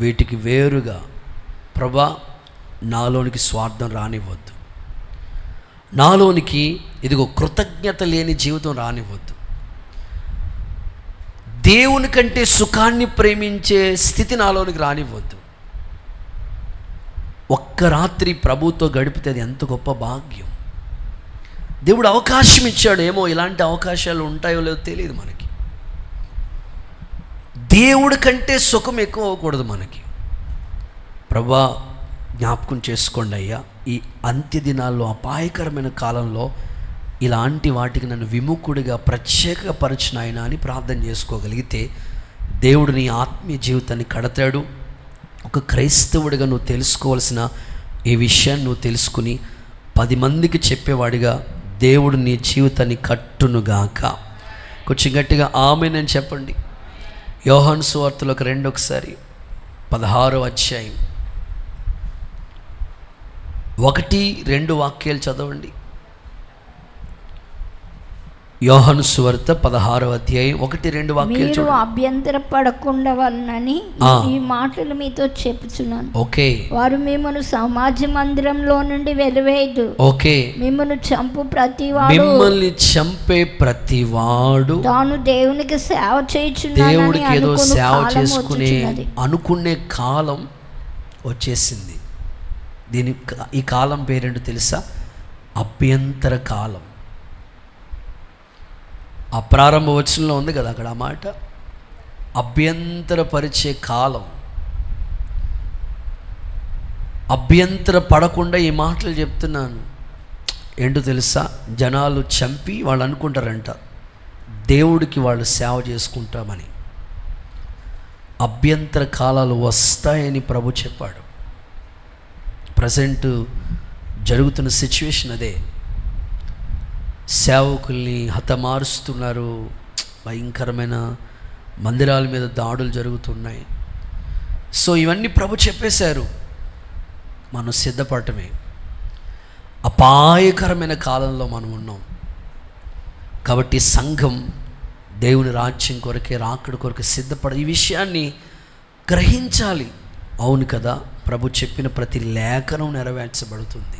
వీటికి వేరుగా, ప్రభా నాలోనికి స్వార్థం రానివ్వద్దు, నాలోనికి ఇదిగో కృతజ్ఞత లేని జీవితం రానివ్వద్దు, దేవుని కంటే సుఖాన్ని ప్రేమించే స్థితి నాలోనికి రానివ్వద్దు. ఒక్క రాత్రి ప్రభుతో గడిపితే అది ఎంత గొప్ప భాగ్యం. దేవుడు అవకాశం ఇచ్చాడు. ఏమో ఇలాంటి అవకాశాలు ఉంటాయో లేదో తెలియదు మనకి. దేవుడి కంటే సుఖం ఎక్కువ అవ్వకూడదు మనకి. ప్రభా జ్ఞాపకం చేసుకోండి అయ్యా, ఈ అంత్య దినాల్లో, అపాయకరమైన కాలంలో ఇలాంటి వాటికి నన్ను విముఖుడిగా ప్రత్యేకపరచిన ఆయన అని ప్రార్థన చేసుకోగలిగితే దేవుడు నీ ఆత్మీయ జీవితాన్ని కడతాడు. ఒక క్రైస్తవుడిగా నువ్వు తెలుసుకోవాల్సిన ఈ విషయాన్ని నువ్వు తెలుసుకుని 10 మందికి చెప్పేవాడిగా దేవుడు నీ జీవితాన్ని కట్టునుగాక. కొంచెం గట్టిగా ఆమేన్ అని చెప్పండి. యోహాను సువార్తలోకి రండి ఒకసారి, 16వ అధ్యాయం 1-2 వాక్యాలు చదవండి. యోహాను సువార్త 16వ అధ్యాయం 1-2 వాక్యాలు మీరు అభ్యంతర పడకుండా వలనని ఈ మాటలు మీతో చెప్పుచున్నాను. ఓకే. వారు మిమ్మల్ని సమాజ మందిరంలో నుండి వెలివేయదు. ఓకే. మిమ్మల్ని చంపే ప్రతివాడు తాను దేవునికి సేవ చేయుచున్నానని దేవుడికి ఏదో సేవ అనుకునే కాలం వచ్చేసింది. ఈ కాలం పేరేంటో తెలుసా? అభ్యంతర కాలం. ఆ ప్రారంభ వచనంలో ఉంది కదా అక్కడ ఆ మాట, అభ్యంతరపరిచే కాలం. అభ్యంతర పడకుండా ఈ మాటలు చెప్తున్నాను. ఏంటో తెలుసా? జనాలు చంపి వాళ్ళు అనుకుంటారంట దేవుడికి వాళ్ళు సేవ చేసుకుంటామని. అభ్యంతర కాలాలు వస్తాయని ప్రభు చెప్పాడు. ప్రజెంట్ జరుగుతున్న సిచ్యువేషన్ అదే. సేవకుల్ని హతమారుస్తున్నారు, భయంకరమైన మందిరాల మీద దాడులు జరుగుతున్నాయి. సో ఇవన్నీ ప్రభు చెప్పేశారు, మనం సిద్ధపడటమే. అపాయకరమైన కాలంలో మనం ఉన్నాం కాబట్టి సంఘం దేవుని రాజ్యం కొరకే, రాకడ కొరకే సిద్ధపడ ఈ విషయాన్ని గ్రహించాలి. అవును కదా, ప్రభు చెప్పిన ప్రతి లేఖనం నెరవేర్చబడుతుంది.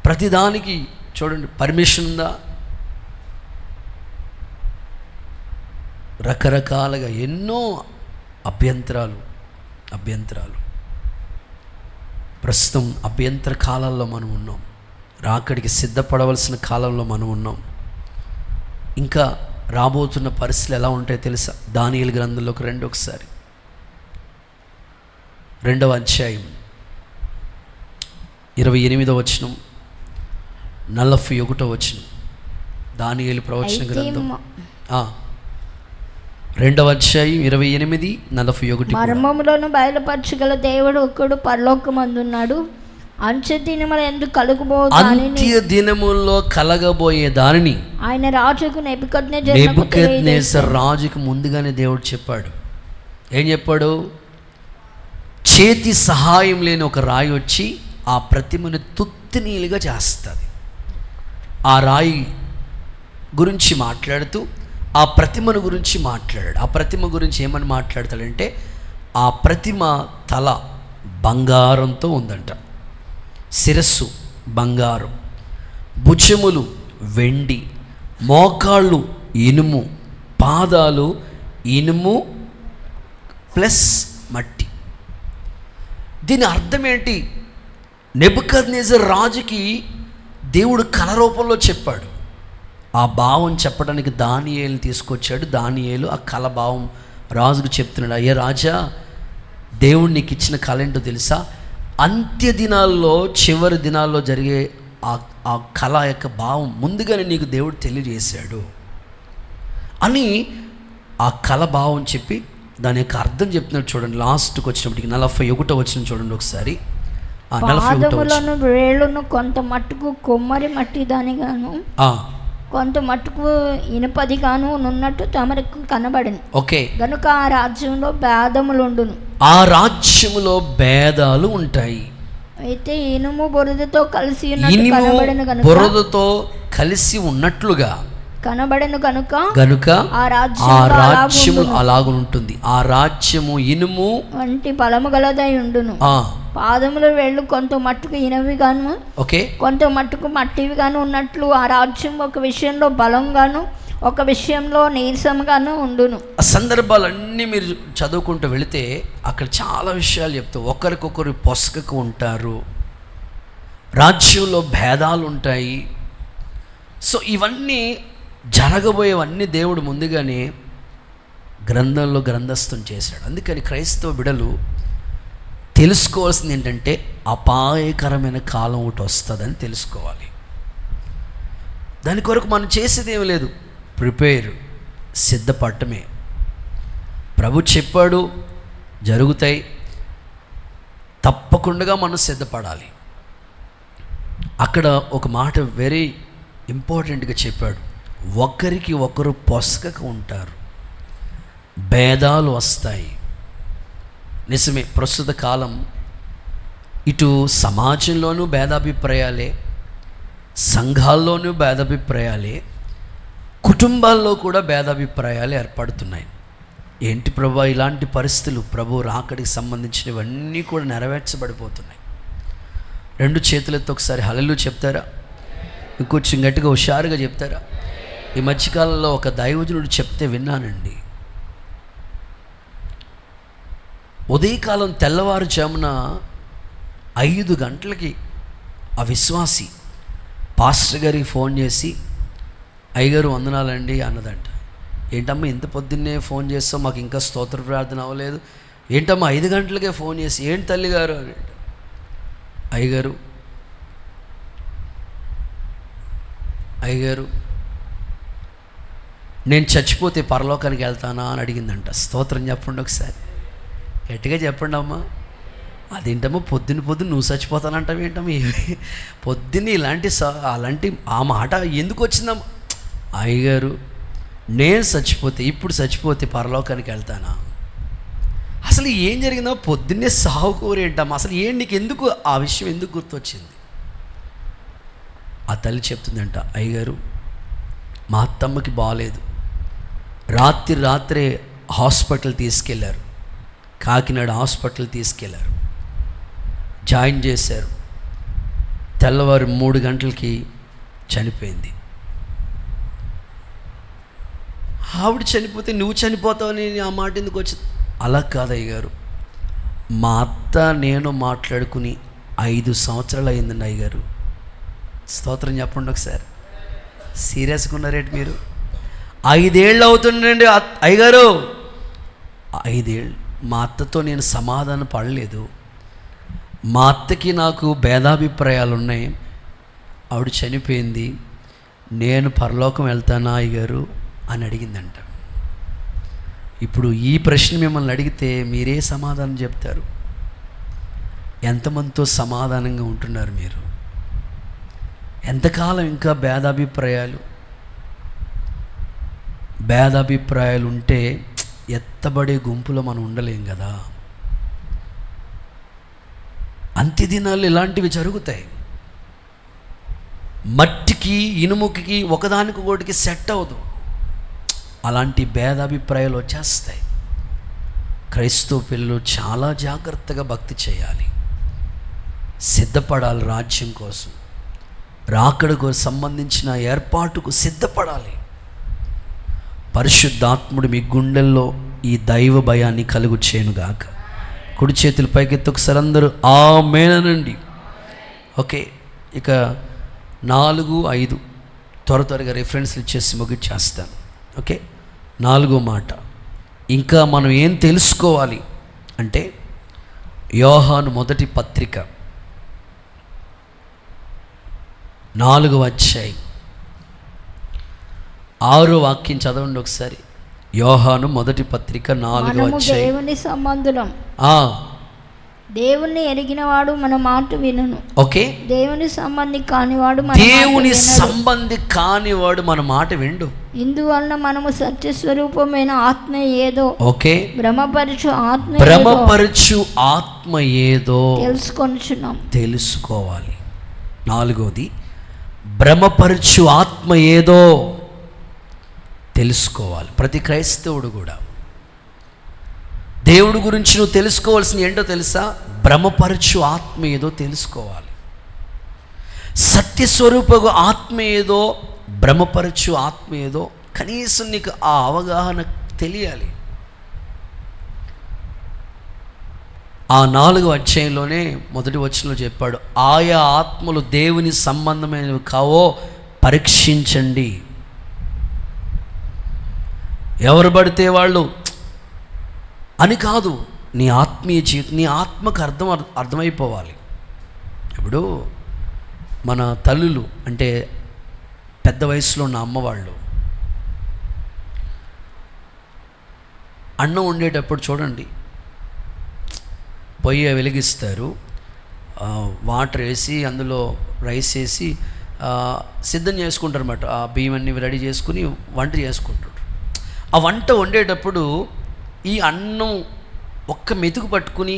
ప్రతిదానికి చూడండి పర్మిషన్ ఉందా? రకరకాలుగా ఎన్నో అభ్యంతరాలు. ప్రస్తుతం అభ్యంతర కాలాల్లో మనం ఉన్నాం. రాకడికి సిద్ధపడవలసిన కాలంలో మనం ఉన్నాం. ఇంకా రాబోతున్న పరిస్థితులు ఎలా ఉంటాయో తెలుసా? దానియేలు గ్రంథంలోకి రండి ఒకసారి, 2వ అధ్యాయం 28వ వచనం, 41వ వచనం. దానియేలు ప్రవచన గ్రంథం 2వ అధ్యాయం 28, 41. మర్మములను బయలుపరచగల దేవుడు ఒక్కడు పరలోకమందున్నాడు. అంత్య దినముల్లో కలగబోయే దానిని ఆయన రాజుకు నెబుకద్నెజర్ రాజుకు ముందుగానే దేవుడు చెప్పాడు. ఏం చెప్పాడు? చేతి సహాయం లేని ఒక రాయి వచ్చి ఆ ప్రతిమను తుత్తినీలుగా చేస్తుంది. ఆ రాయి గురించి మాట్లాడుతూ ఆ ప్రతిమను గురించి మాట్లాడాడు. ఆ ప్రతిమ గురించి ఏమని మాట్లాడతాడంటే, ఆ ప్రతిమ తల బంగారంతో ఉందంట, శిరస్సు బంగారం, భుజములు వెండి, మోకాళ్ళు ఇనుము, పాదాలు ఇనుము ప్లస్ మట్టి. దీని అర్థం ఏంటి? నెబుకద్నెజర్ రాజుకి దేవుడు కల రూపంలో చెప్పాడు. ఆ భావం చెప్పడానికి దానియేలు తీసుకొచ్చాడు. దానియేలు ఆ కల భావం రాజుకు చెప్తున్నాడు. అయ్యా రాజా, దేవుడు నీకు ఇచ్చిన కల ఏంటో తెలుసా? అంత్య దినాల్లో, చివరి దినాల్లో జరిగే ఆ కళ యొక్క భావం ముందుగానే నీకు దేవుడు తెలియజేశాడు అని ఆ కళ భావం చెప్పి దాని యొక్క అర్థం చెప్తున్నాడు. చూడండి, లాస్ట్కి వచ్చినప్పటికి 41వ వచనం చూడండి ఒకసారి. పాదములను వేళ్ళను కొంత మట్టుకు కొమ్మరి మట్టి దానిగాను, కొంత మట్టుకు ఇనుపదిగాను నున్నట్టు తమకు కనబడింది. ఓకే, గనుక ఆ రాజ్యంలో భేదములుండును. ఆ రాజ్యములో భేదాలు ఉంటాయి. అయితే ఇనుము బురదతో కలిసి బురదతో కలిసి ఉన్నట్లుగా కనబడను గనుక ఆ రాజ్యము అలాగుంటుంది. ఆ రాజ్యము ఇనుము వంటి బలము గలదై ఉండును. పాదములు వేళ్ళు కొంత మట్టుకు ఇనవిగాను, ఓకే, కొంత మట్టుకు మట్టివిగాను ఉన్నట్లు ఆ రాజ్యం ఒక విషయంలో బలంగాను, ఒక విషయంలో నీరసంగాను ఉండును. ఆ సందర్భాలన్నీ మీరు చదువుకుంటూ వెళితే అక్కడ చాలా విషయాలు చెప్తావు. ఒకరికొకరు పొసకకు ఉంటారు, రాజ్యంలో భేదాలు ఉంటాయి. సో ఇవన్నీ జరగబోయేవన్నీ దేవుడు ముందుగానే గ్రంథంలో గ్రంథస్థం చేశాడు. అందుకని క్రైస్తవ బిడలు తెలుసుకోవాల్సింది ఏంటంటే అపాయకరమైన కాలం ఒకటి వస్తుందని తెలుసుకోవాలి. దాని కొరకు మనం చేసేది ఏమి లేదు, ప్రిపేర్, సిద్ధపడటమే. ప్రభు చెప్పాడు, జరుగుతాయి, తప్పకుండా మనం సిద్ధపడాలి. అక్కడ ఒక మాట వెరీ ఇంపార్టెంట్గా చెప్పాడు, ఒకరికి ఒకరు పొసకకు ఉంటారు, భేదాలు వస్తాయి. నిజమే, ప్రస్తుత కాలం ఇటు సమాజంలోనూ భేదాభిప్రాయాలే, సంఘాల్లోనూ భేదాభిప్రాయాలే, కుటుంబాల్లో కూడా భేదాభిప్రాయాలు ఏర్పడుతున్నాయి. ఏంటి ప్రభు ఇలాంటి పరిస్థితులు? ప్రభు రాకడికి సంబంధించినవన్నీ కూడా నెరవేర్చబడిపోతున్నాయి. రెండు చేతులతో ఒకసారి హల్లెలూయా చెప్తారా? ఇంకొంచెం గట్టిగా హుషారుగా చెప్తారా? ఈ మధ్యకాలంలో ఒక దైవజనుడు చెప్తే విన్నానండి. ఉదయకాలం తెల్లవారుజామున 5 గంటలకి ఆ విశ్వాసి పాస్టర్ గారికి ఫోన్ చేసి, అయ్యగారు వందనాలండి అన్నదంట. ఏంటమ్మా ఇంత పొద్దున్నే ఫోన్ చేస్తాం, మాకు ఇంకా స్తోత్ర ప్రార్థన అవ్వలేదు, ఏంటమ్మా 5 గంటలకే ఫోన్ చేసి, ఏంటి తల్లి గారు అని. అయ్యగారు నేను చచ్చిపోతే పరలోకానికి వెళ్తానా అని అడిగిందంట. స్తోత్రం చెప్పండి ఒకసారి, గట్టిగా చెప్పండి అమ్మా. అదేంటమ్మా పొద్దున్న నువ్వు చచ్చిపోతానంటావు ఏంటమ్మా? పొద్దున్న అలాంటి ఆ మాట ఎందుకు వచ్చిందమ్మా? అయ్యగారు నేను చచ్చిపోతే, ఇప్పుడు చచ్చిపోతే పరలోకానికి వెళ్తానా? అసలు ఏం జరిగిందో? పొద్దున్నే సావుకూర ఏంటమ్మా? అసలు నీకు ఎందుకు ఆ విషయం ఎందుకు గుర్తొచ్చింది? ఆ తల్లి చెప్తుందంట, అయ్యగారు మా అత్తమ్మకి బాగాలేదు, రాత్రే హాస్పిటల్ తీసుకెళ్లారు, కాకినాడ హాస్పిటల్ తీసుకెళ్లారు, జాయిన్ చేశారు, తెల్లవారు 3 గంటలకి చనిపోయింది. ఆవిడ చనిపోతే నువ్వు చనిపోతావని ఆ మాట ఎందుకు వచ్చింది? అలా కాదయ్య గారు, మా అత్త నేను మాట్లాడుకుని 5 సంవత్సరాలు అయిందండి అయ్యగారు. స్తోత్రం చెప్పండి ఒకసారి. సీరియస్గా ఉన్నారేంటి మీరు? 5 ఏళ్ళు అవుతుండండి అయ్యగారు. 5 ఏళ్ళు మా అత్తతో నేను సమాధానం పడలేదు. మా అత్తకి నాకు భేదాభిప్రాయాలు ఉన్నాయి, ఆవిడ చనిపోయింది, నేను పరలోకం వెళ్తానా అయ్యగారు అని అడిగిందంట. ఇప్పుడు ఈ ప్రశ్న మిమ్మల్ని అడిగితే మీరే సమాధానం చెప్తారు? ఎంతమందితో సమాధానంగా ఉంటున్నారు మీరు? ఎంతకాలం ఇంకా భేదాభిప్రాయాలు ఉంటే ఎత్తబడే గుంపులో మనం ఉండలేం కదా. అంత్యదినాలు ఇలాంటివి జరుగుతాయి. మట్టికి ఇనుముకి ఒకదానికొకటికి సెట్ అవ్వదు, అలాంటి భేదాభిప్రాయాలు వచ్చేస్తాయి. క్రైస్తవ పిల్లలు చాలా జాగ్రత్తగా భక్తి చేయాలి, సిద్ధపడాలి రాజ్యం కోసం. రాకడకు సంబంధించిన ఏర్పాటుకు సిద్ధపడాలి. పరిశుద్ధాత్ముడు మీ గుండెల్లో ఈ దైవ భయాన్ని కలుగు చేయనుగాక. కుడి చేతులు పైకెత్తి ఒకసారి అందరూ ఆమేనండి. ఓకే, ఇక 4, 5 త్వరగా రిఫరెన్స్లు ఇచ్చేసి ముగిచ్చేస్తాను. ఓకే, 4వ మాట, ఇంకా మనం ఏం తెలుసుకోవాలి అంటే యోహాను మొదటి పత్రిక 4వ అధ్యాయం 6వ వాక్యం చదవండి ఒకసారి. యోహాను మొదటి పత్రిక 4వ అధ్యాయం. దేవుని సంబంధులం, దేవుణ్ణి ఎరిగినవాడు మన మాట వినును. ఓకే, దేవుని సంబంధి కానివాడు మన మాట విండు. ఇందువలన మనము సత్యస్వరూపమైన ఆత్మ ఏదో, ఓకే, భ్రమపరచు ఆత్మ ఏదో తెలుసుకోవాలి. 4వది, భ్రమపరచు ఆత్మ ఏదో తెలుసుకోవాలి. ప్రతి క్రైస్తవుడు కూడా దేవుడి గురించి నువ్వు తెలుసుకోవాల్సిన ఏంటో తెలుసా? భ్రమపరచు ఆత్మ ఏదో తెలుసుకోవాలి. సత్యస్వరూపకు ఆత్మ ఏదో, భ్రమపరచు ఆత్మ ఏదో, కనీసం నీకు ఆ అవగాహన తెలియాలి. ఆ 4వ అధ్యాయంలోనే మొదటి వచనంలో చెప్పాడు, ఆయా ఆత్మలు దేవుని సంబంధమైనవి కావో పరీక్షించండి. ఎవరు పడితే వాళ్ళు అని కాదు, నీ ఆత్మీయ జీవితం, నీ ఆత్మకు అర్థమైపోవాలి. ఇప్పుడు మన తల్లులు అంటే పెద్ద వయసులో ఉన్న అమ్మవాళ్ళు అన్నం వండేటప్పుడు చూడండి, పొయ్యి వెలిగిస్తారు, వాటర్ వేసి అందులో రైస్ వేసి సిద్ధం చేసుకుంటారు అన్నమాట. ఆ బియ్యం అన్ని రెడీ చేసుకుని వంట చేసుకుంటారు. ఆ వంట వండేటప్పుడు ఈ అన్నం ఒక్క మెతుకు పట్టుకుని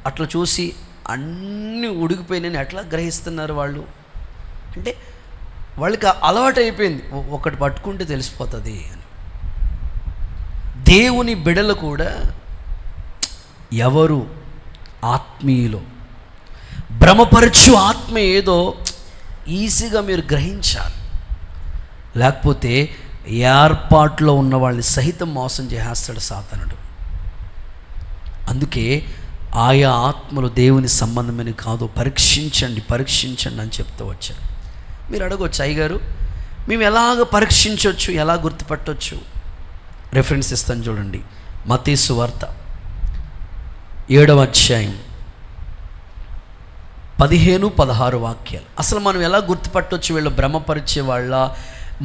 అట్లా చూసి అన్నీ ఉడికిపోయినాయని ఎట్లా గ్రహిస్తున్నారు వాళ్ళు? అంటే వాళ్ళకి అలవాటు అయిపోయింది, ఒకటి పట్టుకుంటే తెలిసిపోతుంది అని. దేవుని బిడలు కూడా ఎవరు ఆత్మీయులో భ్రమపరచు ఆత్మ ఏదో ఈజీగా మీరు గ్రహించాలి. లేకపోతే ఏర్పాట్లో ఉన్న వాళ్ళని సహితం మోసం చేసేస్తాడు సాతానుడు. అందుకే ఆయా ఆత్మలు దేవుని సంబంధమని కాదు, పరీక్షించండి అని చెప్తూ వచ్చారు. మీరు అడగవచ్చు, అయ్యగారు మేము ఎలాగ పరీక్షించవచ్చు, ఎలా గుర్తుపట్టవచ్చు? రెఫరెన్స్ ఇస్తాను చూడండి. మత్తయి సువార్త 7వ అధ్యాయం 15-16 వాక్యాలు. అసలు మనం ఎలా గుర్తుపట్టవచ్చు వీళ్ళు భ్రమపరిచే వాళ్ళ,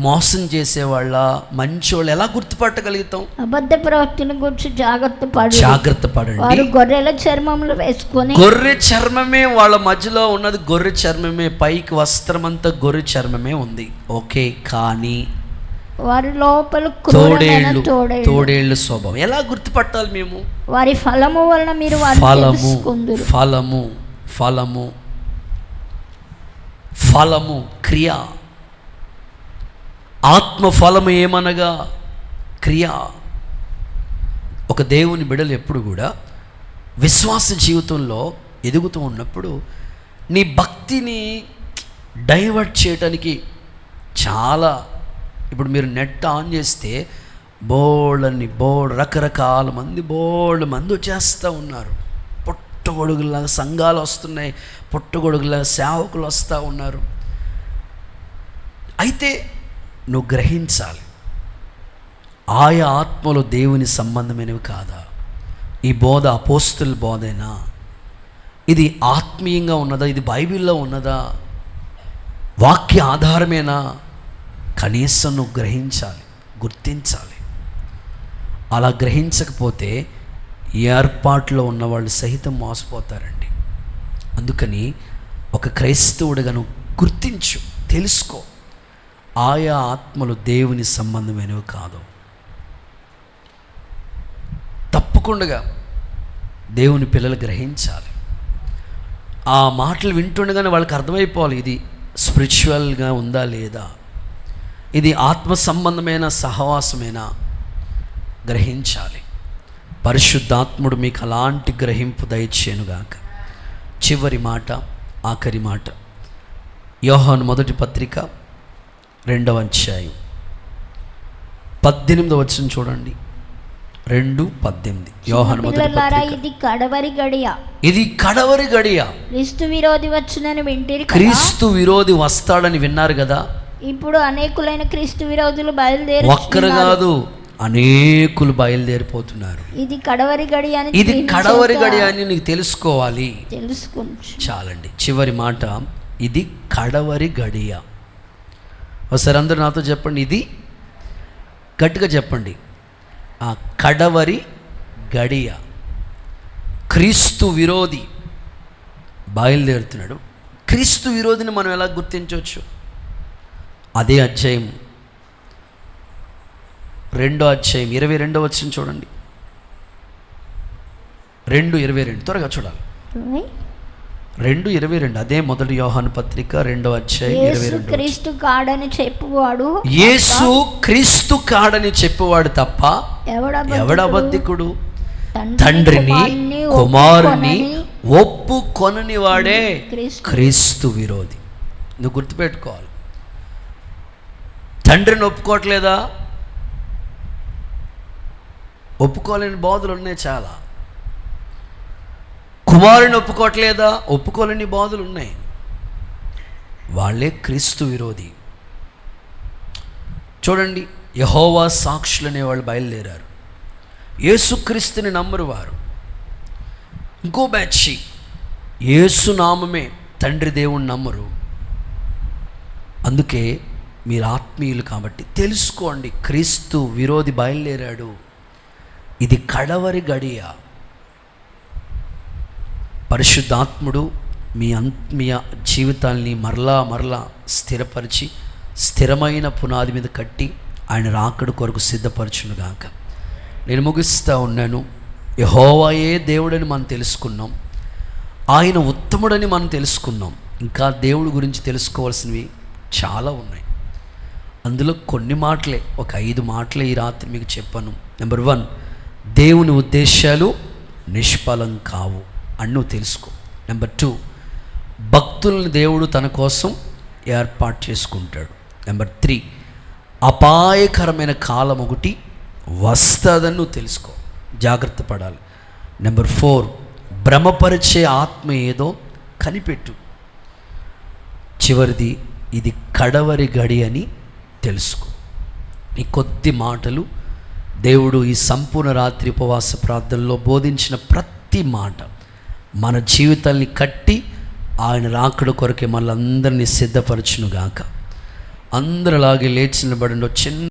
మోసం చేసేవాళ్ళ, మంచోళ్ళు ఎలా గుర్తుపట్టగలుగుతాం? అబద్ధ ప్రవక్తల గురించి జాగ్రత్త పడండి. వారు గొర్రెల చర్మములు వేసుకొని, గొర్రె చర్మమే వాళ్ళ మధ్యలో ఉన్నది, గొర్రె చర్మమే, పైకి వస్త్రం అంతా గొర్రె చర్మమే ఉంది. ఓకే, కానీ వారి లోపల తోడేళ్ళు స్వభావం. ఎలా గుర్తుపట్టాలి మేము? వారి ఫలము వలన మీరు ఫలము క్రియ. ఆత్మ ఫలము ఏమనగా క్రియ. ఒక దేవుని బిడ్డలు ఎప్పుడు కూడా విశ్వాస జీవితంలో ఎదుగుతూ ఉన్నప్పుడు నీ భక్తిని డైవర్ట్ చేయడానికి చాలా, ఇప్పుడు మీరు నెట్ ఆన్ చేస్తే రకరకాల మంది వచ్చేస్తూ ఉన్నారు. పుట్టగొడుగులాగా సంఘాలు వస్తున్నాయి, పుట్టగొడుగులాగా సేవకులు వస్తూ ఉన్నారు. అయితే నువ్వు గ్రహించాలి, ఆయా ఆత్మలు దేవుని సంబంధమైనవి కాదా? ఈ బోధ అపోస్తుల బోధేనా? ఇది ఆత్మీయంగా ఉన్నదా? ఇది బైబిల్లో ఉన్నదా? వాక్య ఆధారమేనా? కనీసం నువ్వు గ్రహించాలి, గుర్తించాలి. అలా గ్రహించకపోతే ఏర్పాట్లో ఉన్నవాళ్ళు సహితం మోసపోతారండి. అందుకని ఒక క్రైస్తవుడిగా నువ్వు గుర్తించు, తెలుసుకో, ఆయా ఆత్మలు దేవుని సంబంధమైనవి కాదు. తప్పకుండా దేవుని పిల్లలు గ్రహించాలి. ఆ మాటలు వింటుండగానే వాళ్ళకి అర్థమైపోవాలి, ఇది స్పిరిచువల్గా ఉందా లేదా, ఇది ఆత్మ సంబంధమైన సహవాసమేనా, గ్రహించాలి. పరిశుద్ధాత్ముడు మీకు అలాంటి గ్రహింపు దయచేయునుగాక. చివరి మాట, ఆఖరి మాట, యోహాను మొదటి పత్రిక 2వ అధ్యాయం 18వ వచనం చూడండి. 2:18. యోహాను మొదటి పత్రిక. ఇది కడవరి గడియ. ఇది కడవరి గడియ. క్రీస్తు విరోధి వచ్చునని వింటిరి కదా. క్రీస్తు విరోధి వస్తాడని విన్నారు కదా. ఇప్పుడు అనేకులైన క్రీస్తు విరోధులు బయలుదేరి, ఒక్కరు కాదు అనేకులు బయలుదేరిపోతున్నారు. ఇది కడవరి గడియ అని, ఇది కడవరి గడియ అని నీకు తెలుసుకోవాలి. తెలుసుకుంటూ చాలండి. చివరి మాట, ఇది కడవరి గడియ. ఒకసారి అందరూ నాతో చెప్పండి, ఇది గట్టిగా చెప్పండి. ఆ కడవరి గడియ. క్రీస్తు విరోధి బయలుదేరుతున్నాడు. క్రీస్తు విరోధిని మనం ఎలా గుర్తించవచ్చు? అదే అధ్యాయం 2వ అధ్యాయం 22వ వచనం చూడండి. 2:22 త్వరగా చూడాలి. 2:22 అదే మొదటి యోహాను పత్రిక 2వ అధ్యాయం 22. క్రీస్తు కాడని చెప్పువాడు, యేసు క్రీస్తు కాడని చెప్పువాడు తప్ప ఎవడబద్ధికుడు? తండ్రిని కుమారుని ఒప్పుకొనని వాడే క్రీస్తు విరోధి. నువ్వు గుర్తుపెట్టుకోవాలి. తండ్రిని ఒప్పుకోవట్లేదా? ఒప్పుకోలేని బాధలు ఉన్నాయి చాలా. కుమారుని ఒప్పుకోవట్లేదా? ఒప్పుకోలేని బాధలు ఉన్నాయి. వాళ్ళే క్రీస్తు విరోధి. చూడండి, యెహోవా సాక్షులు అనేవాళ్ళు బయలుదేరారు. యేసుక్రీస్తుని నమ్మరు వారు. ఇంకో బ్యాచ్ యేసు నామమే తండ్రి దేవుణ్ణి నమ్మరు. అందుకే మీరు ఆత్మీయులు కాబట్టి తెలుసుకోండి, క్రీస్తు విరోధి బయలుదేరాడు. ఇది కడవరి గడియ. పరిశుద్ధాత్ముడు మీ ఆత్మీయ జీవితాల్ని మరలా స్థిరపరిచి స్థిరమైన పునాది మీద కట్టి ఆయన రాకడ కొరకు సిద్ధపరచునుగాక. నేను ముగిస్తూ ఉన్నాను. యెహోవాయే దేవుడని మనం తెలుసుకున్నాం. ఆయన ఉత్తముడని మనం తెలుసుకున్నాం. ఇంకా దేవుడి గురించి తెలుసుకోవాల్సినవి చాలా ఉన్నాయి. అందులో కొన్ని మాటలే, ఒక 5 మాటలే ఈ రాత్రి మీకు చెప్పాను. నెంబర్ 1, దేవుని ఉద్దేశాలు నిష్ఫలం కావు అని నువ్వు తెలుసుకో. నెంబర్ 2, భక్తులను దేవుడు తన కోసం ఏర్పాటు చేసుకుంటాడు. నెంబర్ 3, అపాయకరమైన కాలం ఒకటి వస్తుందని నువ్వు తెలుసుకో, జాగ్రత్త పడాలి. నెంబర్ 4, భ్రమపరిచే ఆత్మ ఏదో కనిపెట్టు. చివరిది, ఇది కడవరి గడి అని తెలుసుకో. ఈ కొద్ది మాటలు దేవుడు ఈ సంపూర్ణ రాత్రి ఉపవాస ప్రార్థనలో బోధించిన ప్రతి మాట మన జీవితాల్ని కట్టి ఆయన రాకడ కొరకే మనల్ని అందరినీ సిద్ధపరచునుగాక. అందరిలాగే లేచి నిలబడండి. చిన్న